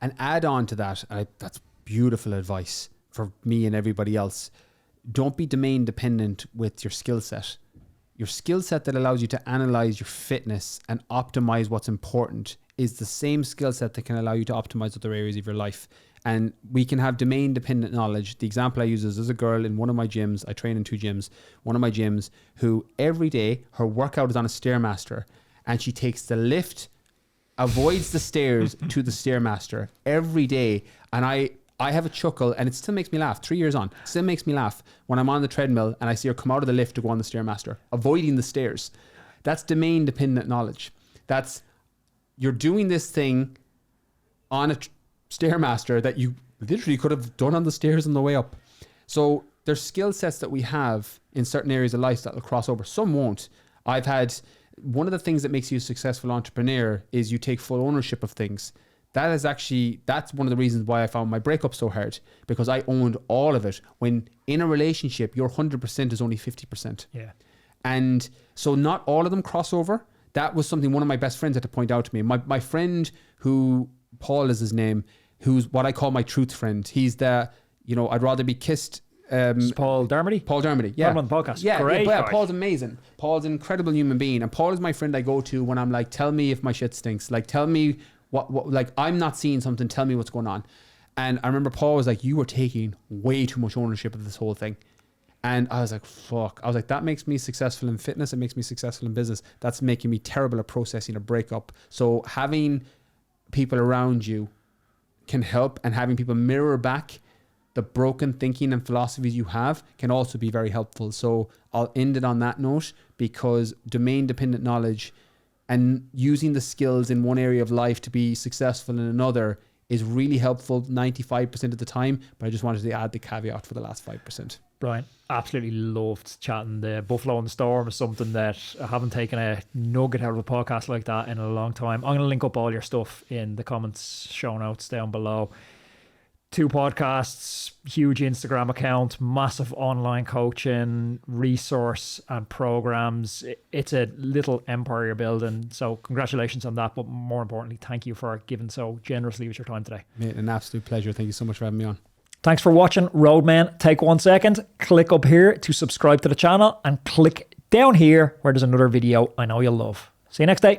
And add on to that, that's beautiful advice for me and everybody else. Don't be domain dependent with your skill set. Your skill set that allows you to analyze your fitness and optimize what's important is the same skill set that can allow you to optimize other areas of your life. And we can have domain dependent knowledge. The example I use is there's a girl in one of my gyms. I train in 2 gyms. One of my gyms who every day her workout is on a Stairmaster, and she takes the lift, avoids the stairs to the Stairmaster every day. And I have a chuckle, and it still makes me laugh. 3 years on, still makes me laugh when I'm on the treadmill and I see her come out of the lift to go on the Stairmaster, avoiding the stairs. That's domain dependent knowledge. That's, you're doing this thing on a Stairmaster that you literally could have done on the stairs on the way up. So there's skill sets that we have in certain areas of life that will cross over. Some won't. One of the things that makes you a successful entrepreneur is you take full ownership of things. That's one of the reasons why I found my breakup so hard, because I owned all of it. When in a relationship, your 100% is only 50%. Yeah. And so not all of them cross over. That was something one of my best friends had to point out to me. My friend, who, Paul is his name, who's what I call my truth friend. He's the, I'd rather be kissed. Paul Dermody? Paul Dermody, yeah. On the podcast. Yeah, great. Yeah, Paul's amazing. Paul's an incredible human being. And Paul is my friend I go to when I'm like, tell me if my shit stinks. Like, tell me what like I'm not seeing something, tell me what's going on. And I remember Paul was like, you were taking way too much ownership of this whole thing. And I was like, fuck. I was like, that makes me successful in fitness. It makes me successful in business. That's making me terrible at processing a breakup. So having people around you can help, and having people mirror back the broken thinking and philosophies you have can also be very helpful. So I'll end it on that note, because domain dependent knowledge and using the skills in one area of life to be successful in another is really helpful 95% of the time. But I just wanted to add the caveat for the last 5%. Brian, absolutely loved chatting. The Buffalo and the Storm is something that I haven't taken a nugget out of a podcast like that in a long time. I'm going to link up all your stuff in the comments, show notes down below. 2 podcasts, huge Instagram account, massive online coaching, resource and programs. It's a little empire you're building. So congratulations on that. But more importantly, thank you for giving so generously with your time today. Mate, an absolute pleasure. Thank you so much for having me on. Thanks for watching. Roadman, take 1 second, click up here to subscribe to the channel, and click down here where there's another video I know you'll love. See you next day.